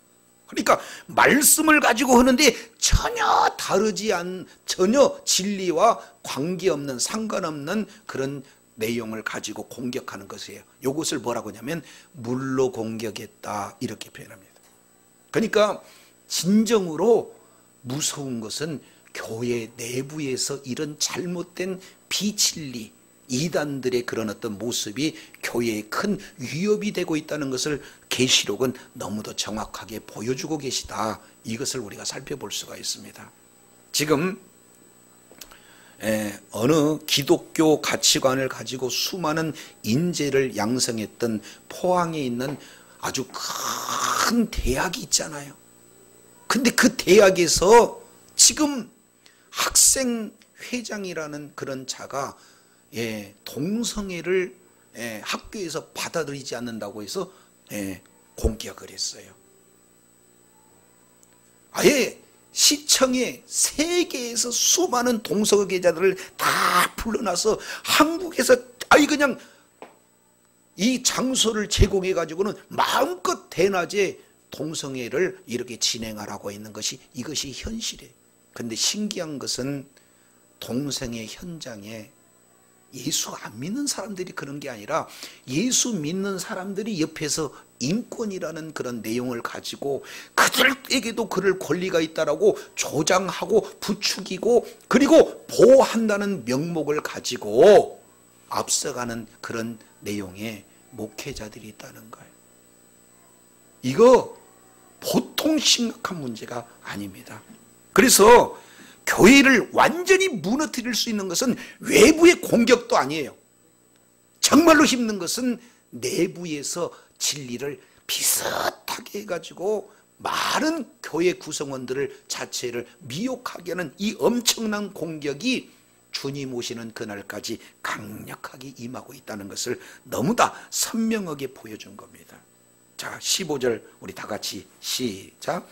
그러니까 말씀을 가지고 하는데 전혀 다르지 않은, 전혀 진리와 관계없는, 상관없는 그런 내용을 가지고 공격하는 것이에요. 이것을 뭐라고 하냐면 물로 공격했다, 이렇게 표현합니다. 그러니까 진정으로 무서운 것은 교회 내부에서 이런 잘못된 비진리, 이단들의 그런 어떤 모습이 교회에 큰 위협이 되고 있다는 것을 계시록은 너무도 정확하게 보여주고 계시다. 이것을 우리가 살펴볼 수가 있습니다. 지금 어느 기독교 가치관을 가지고 수많은 인재를 양성했던 포항에 있는 아주 큰 대학이 있잖아요. 근데 그 대학에서 지금 학생회장이라는 그런 자가 동성애를 학교에서 받아들이지 않는다고 해서 공격을 했어요. 아예 시청에 세계에서 수많은 동성애자들을 다 불러놔서 한국에서 아예 그냥 이 장소를 제공해 가지고는 마음껏 대낮에 동성애를 이렇게 진행하라고 있는 것이, 이것이 현실이에요. 근데 신기한 것은 동성애 현장에 예수 안 믿는 사람들이 그런 게 아니라 예수 믿는 사람들이 옆에서 인권이라는 그런 내용을 가지고 그들에게도 그럴 권리가 있다라고 조장하고 부추기고 그리고 보호한다는 명목을 가지고 앞서가는 그런 내용의 목회자들이 있다는 거예요. 이거 보통 심각한 문제가 아닙니다. 그래서 교회를 완전히 무너뜨릴 수 있는 것은 외부의 공격도 아니에요. 정말로 힘든 것은 내부에서 진리를 비슷하게 해가지고 많은 교회 구성원들을 자체를 미혹하게 하는 이 엄청난 공격이 주님 오시는 그날까지 강력하게 임하고 있다는 것을 너무나 선명하게 보여준 겁니다. 자, 15절 우리 다 같이 시작.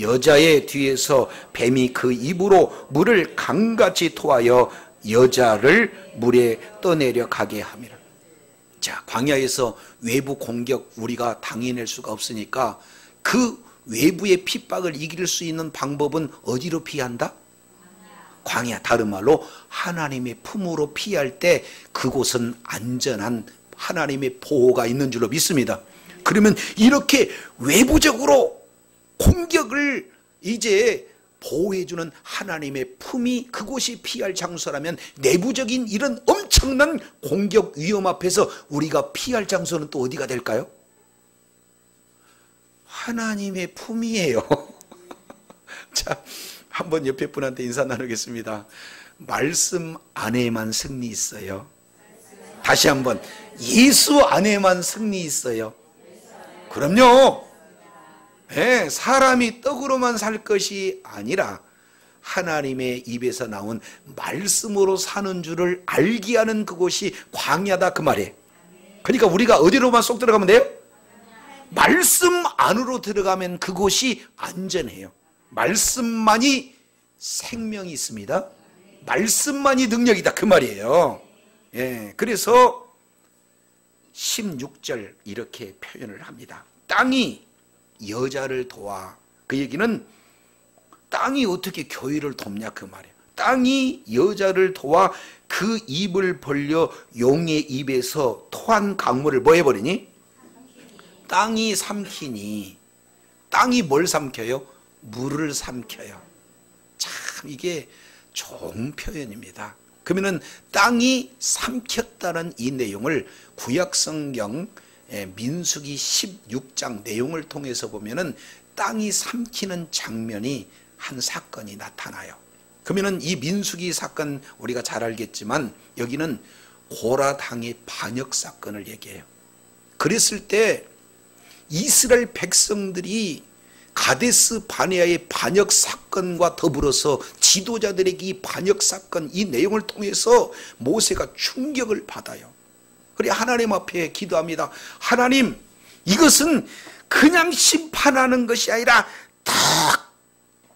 여자의 뒤에서 뱀이 그 입으로 물을 강같이 토하여 여자를 물에 떠내려 가게 함이라. 자, 광야에서 외부 공격 우리가 당해낼 수가 없으니까 그 외부의 핍박을 이길 수 있는 방법은 어디로 피한다? 광야, 다른 말로 하나님의 품으로 피할 때 그곳은 안전한 하나님의 보호가 있는 줄로 믿습니다. 그러면 이렇게 외부적으로 공격을 이제 보호해주는 하나님의 품이 그곳이 피할 장소라면 내부적인 이런 엄청난 공격 위험 앞에서 우리가 피할 장소는 또 어디가 될까요? 하나님의 품이에요. 자, 한번 옆에 분한테 인사 나누겠습니다. 말씀 안에만 승리 있어요. 다시 한번, 예수 안에만 승리 있어요. 그럼요. 사람이 떡으로만 살 것이 아니라 하나님의 입에서 나온 말씀으로 사는 줄을 알게 하는 그곳이 광야다 그 말이에요. 그러니까 우리가 어디로만 쏙 들어가면 돼요? 말씀 안으로 들어가면 그곳이 안전해요. 말씀만이 생명이 있습니다. 말씀만이 능력이다 그 말이에요. 예, 그래서 16절 이렇게 표현을 합니다. 땅이 여자를 도와. 그 얘기는 땅이 어떻게 교회를 돕냐 그 말이에요. 땅이 여자를 도와 그 입을 벌려 용의 입에서 토한 강물을 뭐 해버리니? 땅이 삼키니. 땅이 뭘 삼켜요? 물을 삼켜요. 참 이게 좋은 표현입니다. 그러면은 땅이 삼켰다는 이 내용을 구약성경 민수기 16장 내용을 통해서 보면은 땅이 삼키는 장면이 한 사건이 나타나요. 그러면은 이 민수기 사건 우리가 잘 알겠지만 여기는 고라당의 반역 사건을 얘기해요. 그랬을 때 이스라엘 백성들이 가데스 바네아의 반역 사건과 더불어서 지도자들에게 이 반역 사건 이 내용을 통해서 모세가 충격을 받아요. 그래 하나님 앞에 기도합니다. 하나님, 이것은 그냥 심판하는 것이 아니라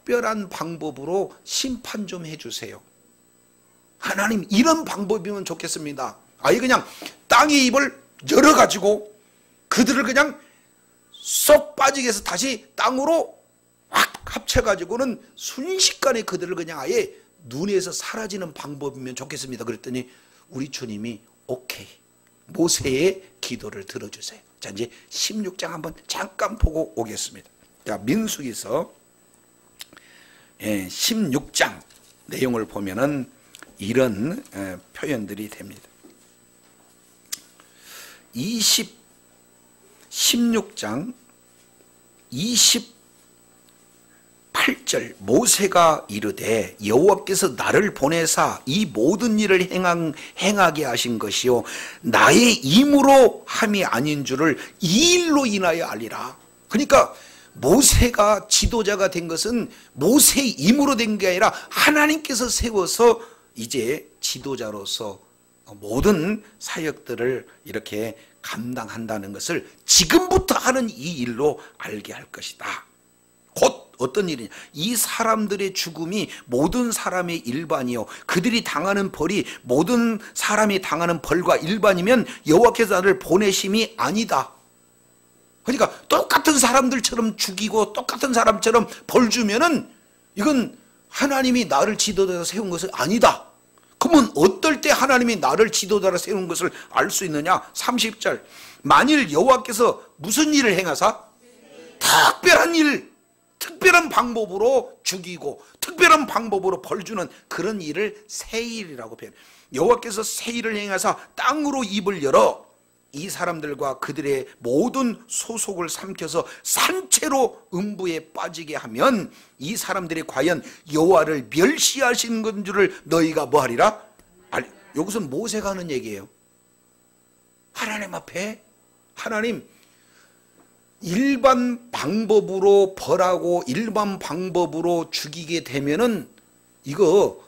특별한 방법으로 심판 좀 해주세요. 하나님, 이런 방법이면 좋겠습니다. 아예 그냥 땅의 입을 열어가지고 그들을 그냥 쏙 빠지게 해서 다시 땅으로 확 합쳐가지고는 순식간에 그들을 그냥 아예 눈에서 사라지는 방법이면 좋겠습니다. 그랬더니 우리 주님이 오케이, 모세의 기도를 들어주세요. 자, 이제 16장 한번 잠깐 보고 오겠습니다. 자, 민수기서 16장 내용을 보면은 이런 표현들이 됩니다. 16장 28절 모세가 이르되 여호와께서 나를 보내사 이 모든 일을 행하게 하신 것이요 나의 힘으로 함이 아닌 줄을 이 일로 인하여 알리라. 그러니까 모세가 지도자가 된 것은 모세의 힘으로 된 게 아니라 하나님께서 세워서 이제 지도자로서 모든 사역들을 이렇게 감당한다는 것을 지금부터 하는 이 일로 알게 할 것이다. 곧 어떤 일이냐? 이 사람들의 죽음이 모든 사람의 일반이요 그들이 당하는 벌이 모든 사람이 당하는 벌과 일반이면 여호와께서 나를 보내심이 아니다. 그러니까 똑같은 사람들처럼 죽이고 똑같은 사람처럼 벌 주면은 이건 하나님이 나를 지도자로 세운 것은 아니다. 그러면 어떨 때 하나님이 나를 지도자로 세운 것을 알 수 있느냐? 30절 만일 여호와께서 무슨 일을 행하사? 특별한 일, 특별한 방법으로 죽이고 특별한 방법으로 벌주는 그런 일을 세일이라고 표현해요. 여호와께서 세일을 행하사 땅으로 입을 열어 이 사람들과 그들의 모든 소속을 삼켜서 산채로 음부에 빠지게 하면 이 사람들이 과연 여호와를 멸시하신 건 줄을 너희가 뭐하리라? 여기서 모세가 하는 얘기예요. 하나님 앞에 하나님 일반 방법으로 벌하고 일반 방법으로 죽이게 되면은 이거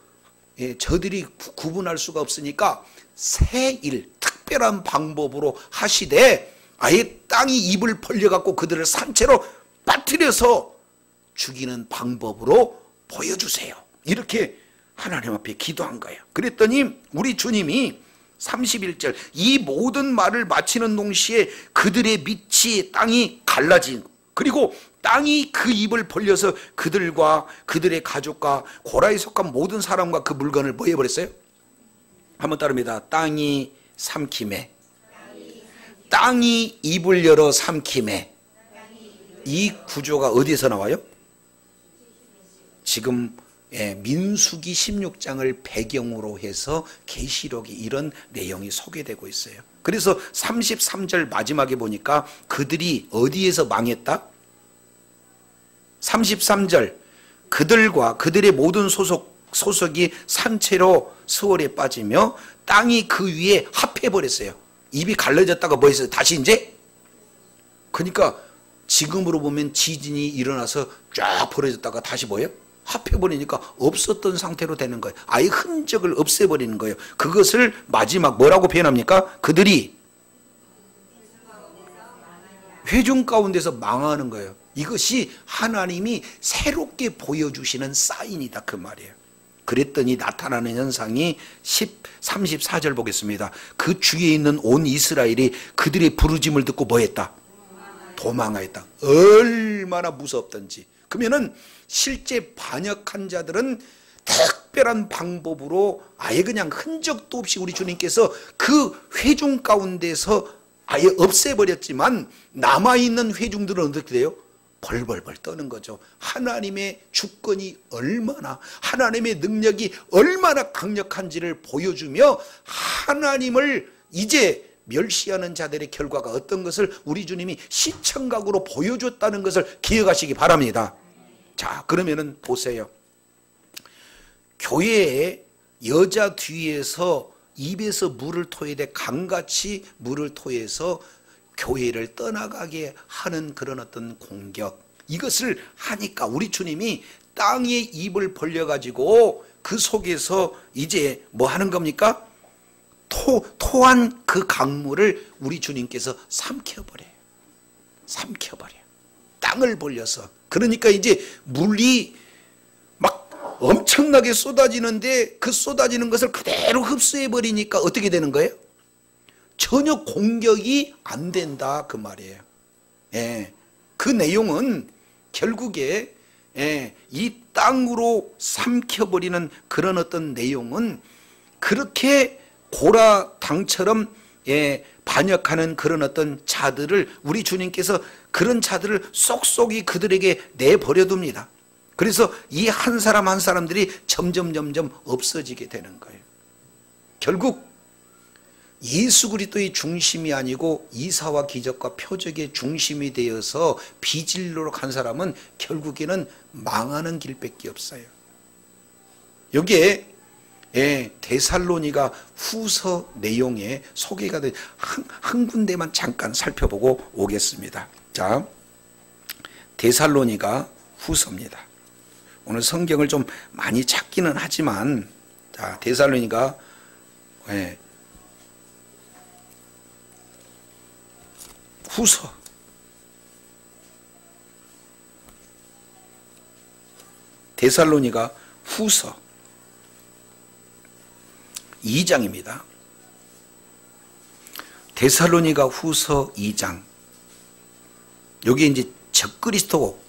저들이 구분할 수가 없으니까 세일 특별한 방법으로 하시되 아예 땅이 입을 벌려갖고 그들을 산채로 빠뜨려서 죽이는 방법으로 보여주세요. 이렇게 하나님 앞에 기도한 거예요. 그랬더니 우리 주님이 31절 이 모든 말을 마치는 동시에 그들의 밑이 땅이 갈라진 그리고 땅이 그 입을 벌려서 그들과 그들의 가족과 고라에 속한 모든 사람과 그 물건을 뭐 해버렸어요? 한번 따릅니다. 땅이 삼킴에 땅이 입을 열어 삼킴에 이 구조가 어디에서 나와요? 지금 민수기 16장을 배경으로 해서 계시록이 이런 내용이 소개되고 있어요. 그래서 33절 마지막에 보니까 그들이 어디에서 망했다? 33절 그들과 그들의 모든 소속이 산채로 수월에 빠지며 땅이 그 위에 합해버렸어요. 입이 갈라졌다가 뭐 했어요? 다시 이제? 그러니까 지금으로 보면 지진이 일어나서 쫙 벌어졌다가 다시 뭐예요? 합해버리니까 없었던 상태로 되는 거예요. 아예 흔적을 없애버리는 거예요. 그것을 마지막 뭐라고 표현합니까? 그들이 회중 가운데서 망하는 거예요. 이것이 하나님이 새롭게 보여주시는 사인이다 그 말이에요. 그랬더니 나타나는 현상이 34절 보겠습니다. 그 주위에 있는 온 이스라엘이 그들의 부르짐을 듣고 뭐 했다? 도망하였다. 얼마나 무섭던지. 그러면은 실제 반역한 자들은 특별한 방법으로 아예 그냥 흔적도 없이 우리 주님께서 그 회중 가운데서 아예 없애버렸지만 남아있는 회중들은 어떻게 돼요? 벌벌벌 떠는 거죠. 하나님의 주권이 얼마나, 하나님의 능력이 얼마나 강력한지를 보여주며 하나님을 이제 멸시하는 자들의 결과가 어떤 것을 우리 주님이 시청각으로 보여줬다는 것을 기억하시기 바랍니다. 자, 그러면은 보세요. 교회에 여자 뒤에서 입에서 물을 토해대 강같이 물을 토해서 교회를 떠나가게 하는 그런 어떤 공격, 이것을 하니까 우리 주님이 땅에 입을 벌려가지고 그 속에서 이제 뭐 하는 겁니까? 토한 그 강물을 우리 주님께서 삼켜버려요. 삼켜버려요. 땅을 벌려서. 그러니까 이제 물이 막 엄청나게 쏟아지는데 그 쏟아지는 것을 그대로 흡수해버리니까 어떻게 되는 거예요? 전혀 공격이 안 된다 그 말이에요. 예, 그 내용은 결국에 이 땅으로 삼켜버리는 그런 어떤 내용은 그렇게 고라 당처럼 반역하는 그런 어떤 자들을 우리 주님께서 그런 자들을 쏙쏙이 그들에게 내버려둡니다. 그래서 이 한 사람 한 사람들이 점점 없어지게 되는 거예요. 결국 예수 그리스도의 중심이 아니고 이사와 기적과 표적의 중심이 되어서 비진리로 간 사람은 결국에는 망하는 길밖에 없어요. 여기에 데살로니가 후서 내용에 소개가 된 한 군데만 잠깐 살펴보고 오겠습니다. 자, 데살로니가 후서입니다. 오늘 성경을 좀 많이 찾기는 하지만, 자, 데살로니가 후서 데살로니가 후서 2장입니다. 데살로니가 후서 2장. 여기 이제 적그리스도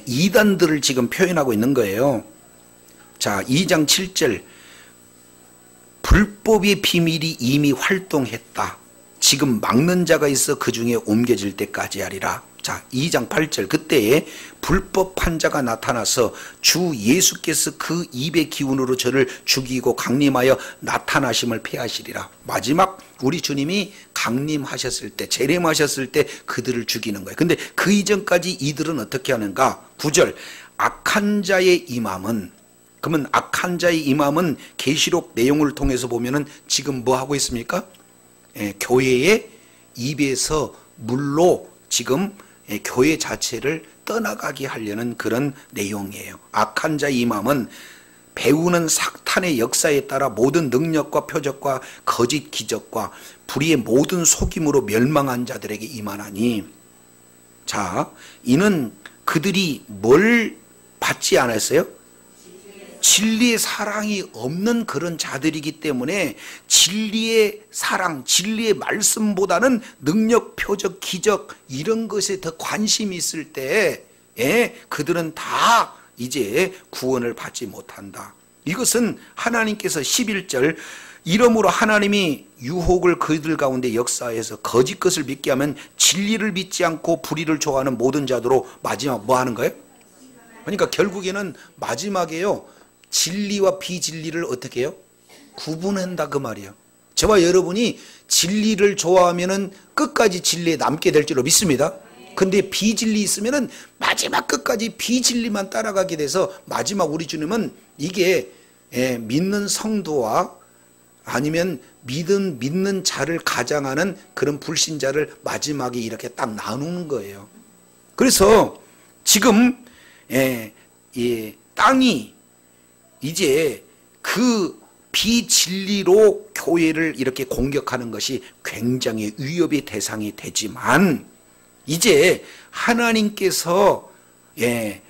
이단들을 지금 표현하고 있는 거예요. 자, 2장 7절. 불법의 비밀이 이미 활동했다. 지금 막는 자가 있어 그 중에 옮겨질 때까지 하리라. 자, 2장 8절. 그때에 불법한 자가 나타나서 주 예수께서 그 입의 기운으로 저를 죽이고 강림하여 나타나심을 폐하시리라. 마지막 우리 주님이 강림하셨을 때, 재림하셨을 때 그들을 죽이는 거예요. 근데 그 이전까지 이들은 어떻게 하는가? 9절. 악한 자의 임함은, 그러면 악한 자의 임함은 계시록 내용을 통해서 보면은 지금 뭐 하고 있습니까? 교회의 입에서 물로 지금 교회 자체를 떠나가게 하려는 그런 내용이에요. 악한 자의 임함은 배우는 사탄의 역사에 따라 모든 능력과 표적과 거짓 기적과 불의의 모든 속임으로 멸망한 자들에게 임하나니, 자, 이는 그들이 뭘 받지 않았어요? 진리의 사랑이 없는 그런 자들이기 때문에 진리의 사랑, 진리의 말씀보다는 능력, 표적, 기적 이런 것에 더 관심이 있을 때 그들은 다 이제 구원을 받지 못한다. 이것은 하나님께서 11절 이러므로 하나님이 유혹을 그들 가운데 역사해서 거짓 것을 믿게 하면 진리를 믿지 않고 불의를 좋아하는 모든 자들로 마지막 뭐 하는 거예요? 그러니까 결국에는 마지막에요, 진리와 비진리를 어떻게 해요? 구분한다 그 말이에요. 저와 여러분이 진리를 좋아하면은 끝까지 진리에 남게 될 줄로 믿습니다. 근데 비진리 있으면은 마지막 끝까지 비진리만 따라가게 돼서 마지막 우리 주님은 이게 믿는 성도와 아니면 믿는 자를 가장하는 그런 불신자를 마지막에 이렇게 딱 나누는 거예요. 그래서 지금 이 땅이 이제 그 비진리로 교회를 이렇게 공격하는 것이 굉장히 위협의 대상이 되지만 이제 하나님께서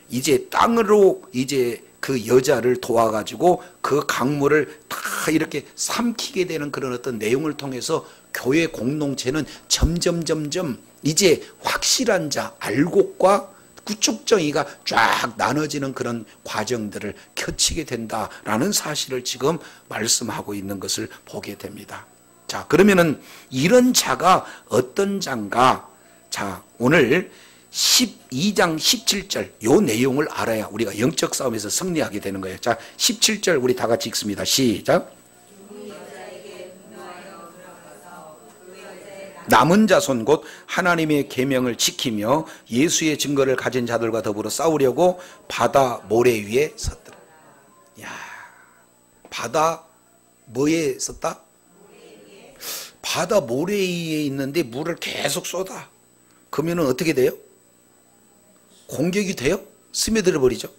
이제 땅으로 이제 그 여자를 도와가지고 그 강물을 다 이렇게 삼키게 되는 그런 어떤 내용을 통해서 교회 공동체는 점점 이제 확실한 자, 알곡과 구축정의가 쫙 나눠지는 그런 과정들을 켜치게 된다라는 사실을 지금 말씀하고 있는 것을 보게 됩니다. 자, 그러면은 이런 자가 어떤 자인가? 자, 오늘 12장 17절 요 내용을 알아야 우리가 영적 싸움에서 승리하게 되는 거예요. 자, 17절 우리 다 같이 읽습니다. 시작. 남은 자손 곧 하나님의 계명을 지키며 예수의 증거를 가진 자들과 더불어 싸우려고 바다 모래 위에 섰더라. 야, 바다 뭐에 섰다? 바다 모래 위에 있는데 물을 계속 쏟아. 그러면은 어떻게 돼요? 공격이 돼요? 스며들어 버리죠.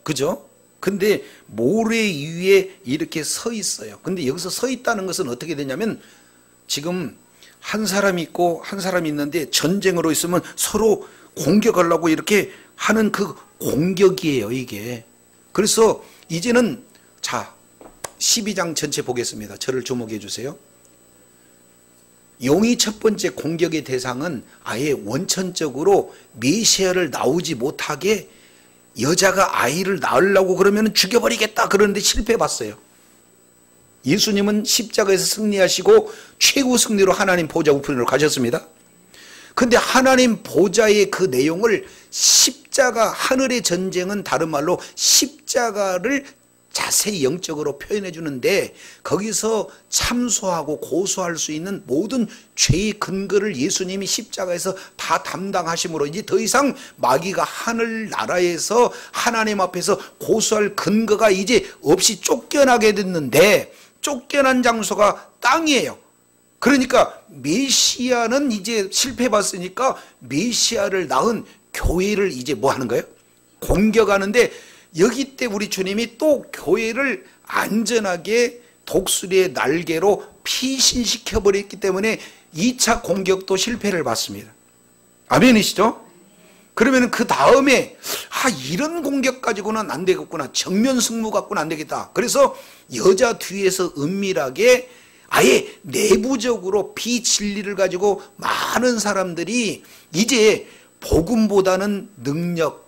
그죠? 근데 모래 위에 이렇게 서 있어요. 근데 여기서 서 있다는 것은 어떻게 되냐면 지금 한 사람이 있고 한 사람이 있는데 전쟁으로 있으면 서로 공격하려고 이렇게 하는 그 공격이에요, 이게. 그래서 이제는 자, 12장 전체 보겠습니다. 저를 주목해 주세요. 용이 첫 번째 공격의 대상은 아예 원천적으로 메시아를 나오지 못하게 여자가 아이를 낳으려고 그러면 죽여버리겠다 그러는데 실패해봤어요. 예수님은 십자가에서 승리하시고 최고 승리로 하나님 보좌 우편으로 가셨습니다. 근데 하나님 보좌의 그 내용을 십자가, 하늘의 전쟁은 다른 말로 십자가를 자세히 영적으로 표현해 주는데 거기서 참소하고 고소할 수 있는 모든 죄의 근거를 예수님이 십자가에서 다 담당하심으로 이제 더 이상 마귀가 하늘나라에서 하나님 앞에서 고소할 근거가 이제 없이 쫓겨나게 됐는데 쫓겨난 장소가 땅이에요. 그러니까 메시아는 이제 실패해봤으니까 메시아를 낳은 교회를 이제 뭐 하는 거예요? 공격하는데 여기 때 우리 주님이 또 교회를 안전하게 독수리의 날개로 피신시켜버렸기 때문에 2차 공격도 실패를 받습니다. 아멘이시죠? 그러면 그 다음에 이런 공격 가지고는 안 되겠구나. 정면 승부 갖고는 안 되겠다. 그래서 여자 뒤에서 은밀하게 아예 내부적으로 비진리를 가지고 많은 사람들이 이제 복음보다는 능력,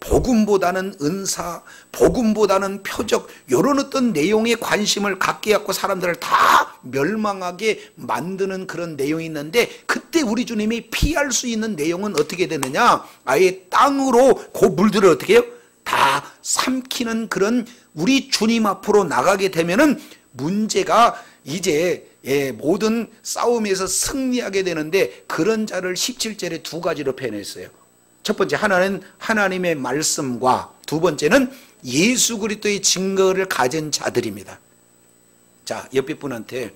복음보다는 은사, 복음보다는 표적, 이런 어떤 내용에 관심을 갖게 갖고 사람들을 다 멸망하게 만드는 그런 내용이 있는데 그때 우리 주님이 피할 수 있는 내용은 어떻게 되느냐? 아예 땅으로 그 물들을 어떻게 해요? 다 삼키는 그런 우리 주님 앞으로 나가게 되면은 문제가 이제 모든 싸움에서 승리하게 되는데 그런 자를 17절에 두 가지로 표현했어요. 첫 번째 하나는 하나님의 말씀과 두 번째는 예수 그리스도의 증거를 가진 자들입니다. 자, 옆에 분한테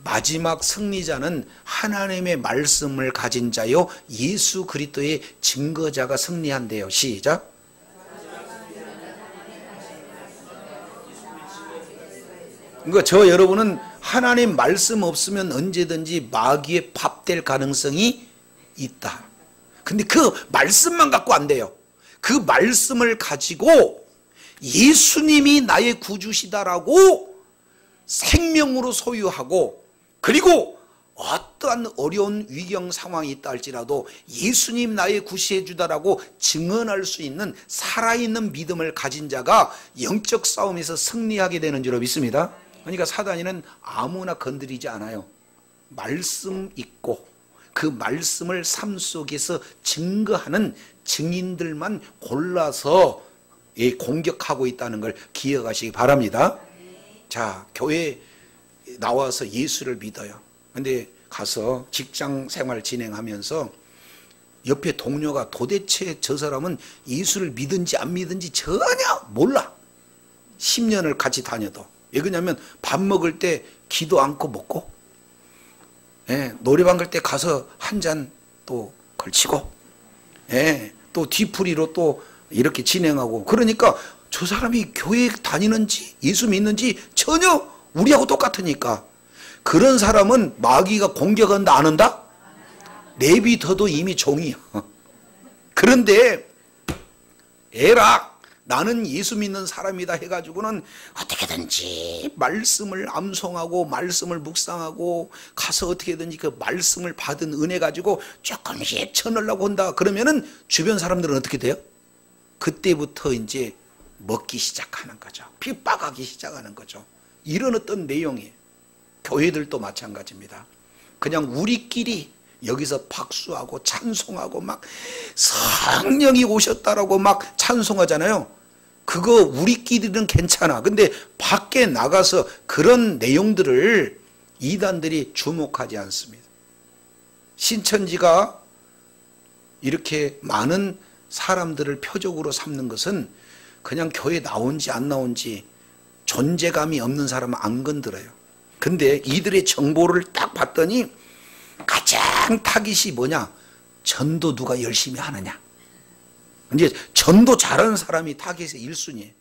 마지막 승리자는 하나님의 말씀을 가진 자요 예수 그리스도의 증거자가 승리한대요. 시작. 그러니까 저 여러분은 하나님 말씀 없으면 언제든지 마귀의 밥 될 가능성이 있다. 근데 그 말씀만 갖고 안 돼요. 그 말씀을 가지고 예수님이 나의 구주시다라고 생명으로 소유하고 그리고 어떠한 어려운 위경 상황이 있다 할지라도 예수님 나의 구시해 주다라고 증언할 수 있는 살아있는 믿음을 가진 자가 영적 싸움에서 승리하게 되는 줄로 믿습니다. 그러니까 사단이는 아무나 건드리지 않아요. 말씀 있고 그 말씀을 삶 속에서 증거하는 증인들만 골라서 공격하고 있다는 걸 기억하시기 바랍니다. 자, 교회 나와서 예수를 믿어요. 근데 가서 직장 생활 진행하면서 옆에 동료가 도대체 저 사람은 예수를 믿은지 안 믿은지 전혀 몰라. 10년을 같이 다녀도. 왜 그러냐면 밥 먹을 때 기도 않고 먹고 노래방 갈 때 가서 한 잔 또 걸치고 또 뒤풀이로 또 이렇게 진행하고 그러니까 저 사람이 교회 다니는지 예수 믿는지 전혀 우리하고 똑같으니까 그런 사람은 마귀가 공격한다 안 한다? 내비둬도 이미 종이야. 그런데 에라 나는 예수 믿는 사람이다 해가지고는 어떻게든지 말씀을 암송하고 말씀을 묵상하고 가서 어떻게든지 그 말씀을 받은 은혜 가지고 조금씩 전하려고 한다. 그러면은 주변 사람들은 어떻게 돼요? 그때부터 이제 먹기 시작하는 거죠. 핍박하기 시작하는 거죠. 이런 어떤 내용이에요. 교회들도 마찬가지입니다. 그냥 우리끼리 여기서 박수하고 찬송하고 막 성령이 오셨다라고 막 찬송하잖아요. 그거 우리끼리는 괜찮아. 근데 밖에 나가서 그런 내용들을 이단들이 주목하지 않습니다. 신천지가 이렇게 많은 사람들을 표적으로 삼는 것은 그냥 교회 나온지 안 나온지 존재감이 없는 사람은 안 건드려요. 근데 이들의 정보를 딱 봤더니 가장 타깃이 뭐냐? 전도 누가 열심히 하느냐. 이제 전도 잘하는 사람이 타깃의 1순위예요.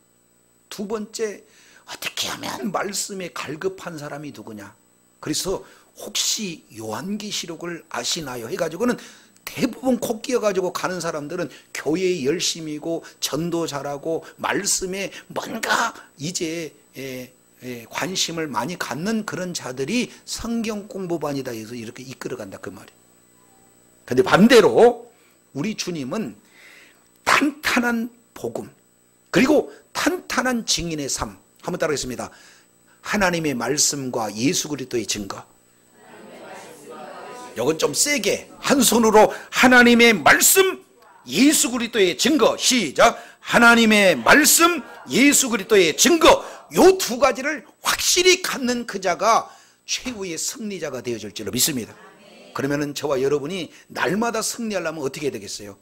두 번째, 어떻게 하면 말씀에 갈급한 사람이 누구냐. 그래서 혹시 요한계시록을 아시나요? 해가지고는 대부분 코 끼어가지고 가는 사람들은 교회에 열심이고 전도 잘하고 말씀에 뭔가 이제 관심을 많이 갖는 그런 자들이 성경 공부반이다 해서 이렇게 이끌어간다 그 말이에요. 그런데 반대로 우리 주님은 탄탄한 복음 그리고 탄탄한 증인의 삶 한번 따라하겠습니다. 하나님의 말씀과 예수 그리스도의 증거. 이건 좀 세게 한 손으로 하나님의 말씀 예수 그리스도의 증거. 시작. 하나님의 말씀 예수 그리스도의 증거. 요 두 가지를 확실히 갖는 그 자가 최후의 승리자가 되어질 줄로 믿습니다. 그러면은 저와 여러분이 날마다 승리하려면 어떻게 해야 되겠어요?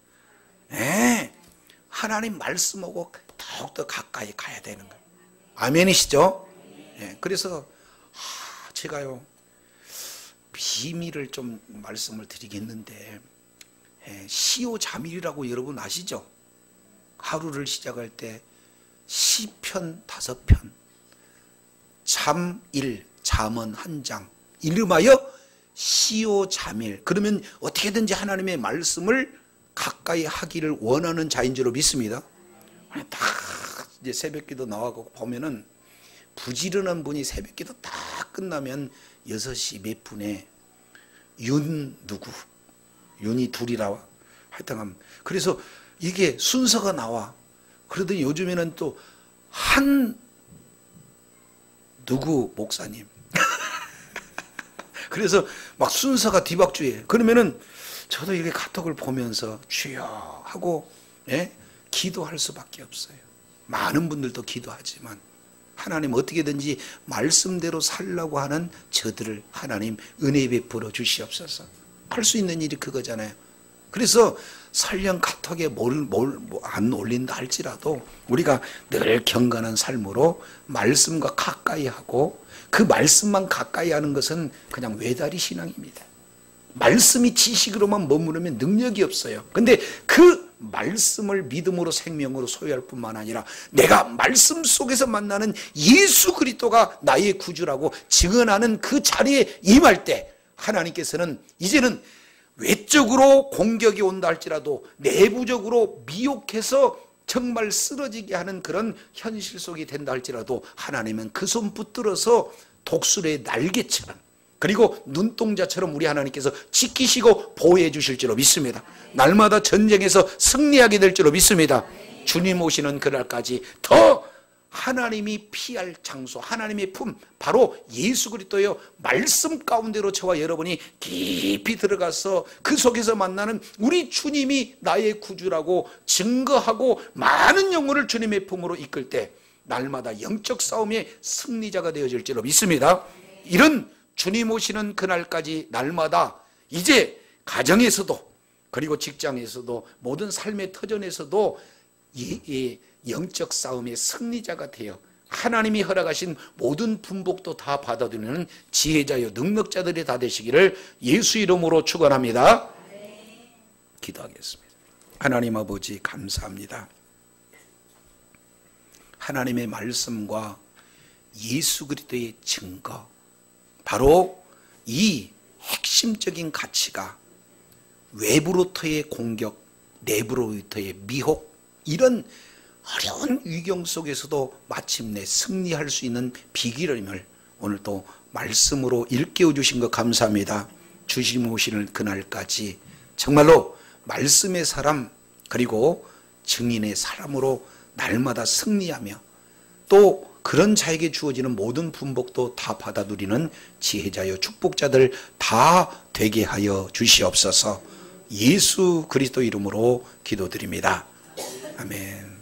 하나님 말씀하고 더욱더 가까이 가야 되는 거예요. 아멘이시죠? 그래서 제가요 비밀을 좀 말씀을 드리겠는데 시오자밀이라고 여러분 아시죠? 하루를 시작할 때 시편 5편 잠 1, 잠언 1장 이름하여 시오자밀. 그러면 어떻게든지 하나님의 말씀을 가까이 하기를 원하는 자인 줄로 믿습니다. 딱 이제 새벽기도 나와고 보면은 부지런한 분이 새벽기도 딱 끝나면 6시 몇 분에 윤 누구 윤이 둘이라 하여튼 그래서 이게 순서가 나와. 그러더니 요즘에는 또 한 누구 목사님 그래서 막 순서가 뒤바뀌어요. 그러면은 저도 이렇게 카톡을 보면서 주여 하고 기도할 수밖에 없어요. 많은 분들도 기도하지만 하나님 어떻게든지 말씀대로 살라고 하는 저들을 하나님 은혜 베풀어 주시옵소서. 할 수 있는 일이 그거잖아요. 그래서 설령 카톡에 안 올린다 할지라도 우리가 늘 경건한 삶으로 말씀과 가까이 하고 그 말씀만 가까이 하는 것은 그냥 외다리 신앙입니다. 말씀이 지식으로만 머무르면 능력이 없어요. 근데 그 말씀을 믿음으로 생명으로 소유할 뿐만 아니라 내가 말씀 속에서 만나는 예수 그리스도가 나의 구주라고 증언하는 그 자리에 임할 때 하나님께서는 이제는 외적으로 공격이 온다 할지라도 내부적으로 미혹해서 정말 쓰러지게 하는 그런 현실 속이 된다 할지라도 하나님은 그 손 붙들어서 독수리의 날개처럼 그리고 눈동자처럼 우리 하나님께서 지키시고 보호해 주실 줄로 믿습니다. 날마다 전쟁에서 승리하게 될 줄로 믿습니다. 주님 오시는 그날까지 더 하나님이 피할 장소 하나님의 품 바로 예수 그리스도의 말씀 가운데로 저와 여러분이 깊이 들어가서 그 속에서 만나는 우리 주님이 나의 구주라고 증거하고 많은 영혼을 주님의 품으로 이끌 때 날마다 영적 싸움의 승리자가 되어질 줄로 믿습니다. 이런 주님 오시는 그날까지 날마다 이제 가정에서도 그리고 직장에서도 모든 삶의 터전에서도 이 영적 싸움의 승리자가 되어 하나님이 허락하신 모든 분복도 다 받아들이는 지혜자여 능력자들이 다 되시기를 예수 이름으로 축원합니다. 기도하겠습니다. 하나님 아버지 감사합니다. 하나님의 말씀과 예수 그리스도의 증거 바로 이 핵심적인 가치가 외부로부터의 공격, 내부로부터의 미혹, 이런 어려운 위경 속에서도 마침내 승리할 수 있는 비결임을 오늘 또 말씀으로 일깨워 주신 것 감사합니다. 주님 오시는 그날까지 정말로 말씀의 사람, 그리고 증인의 사람으로 날마다 승리하며 또 그런 자에게 주어지는 모든 분복도 다 받아 누리는 지혜자여 축복자들 다 되게 하여 주시옵소서. 예수 그리스도 이름으로 기도드립니다. 아멘.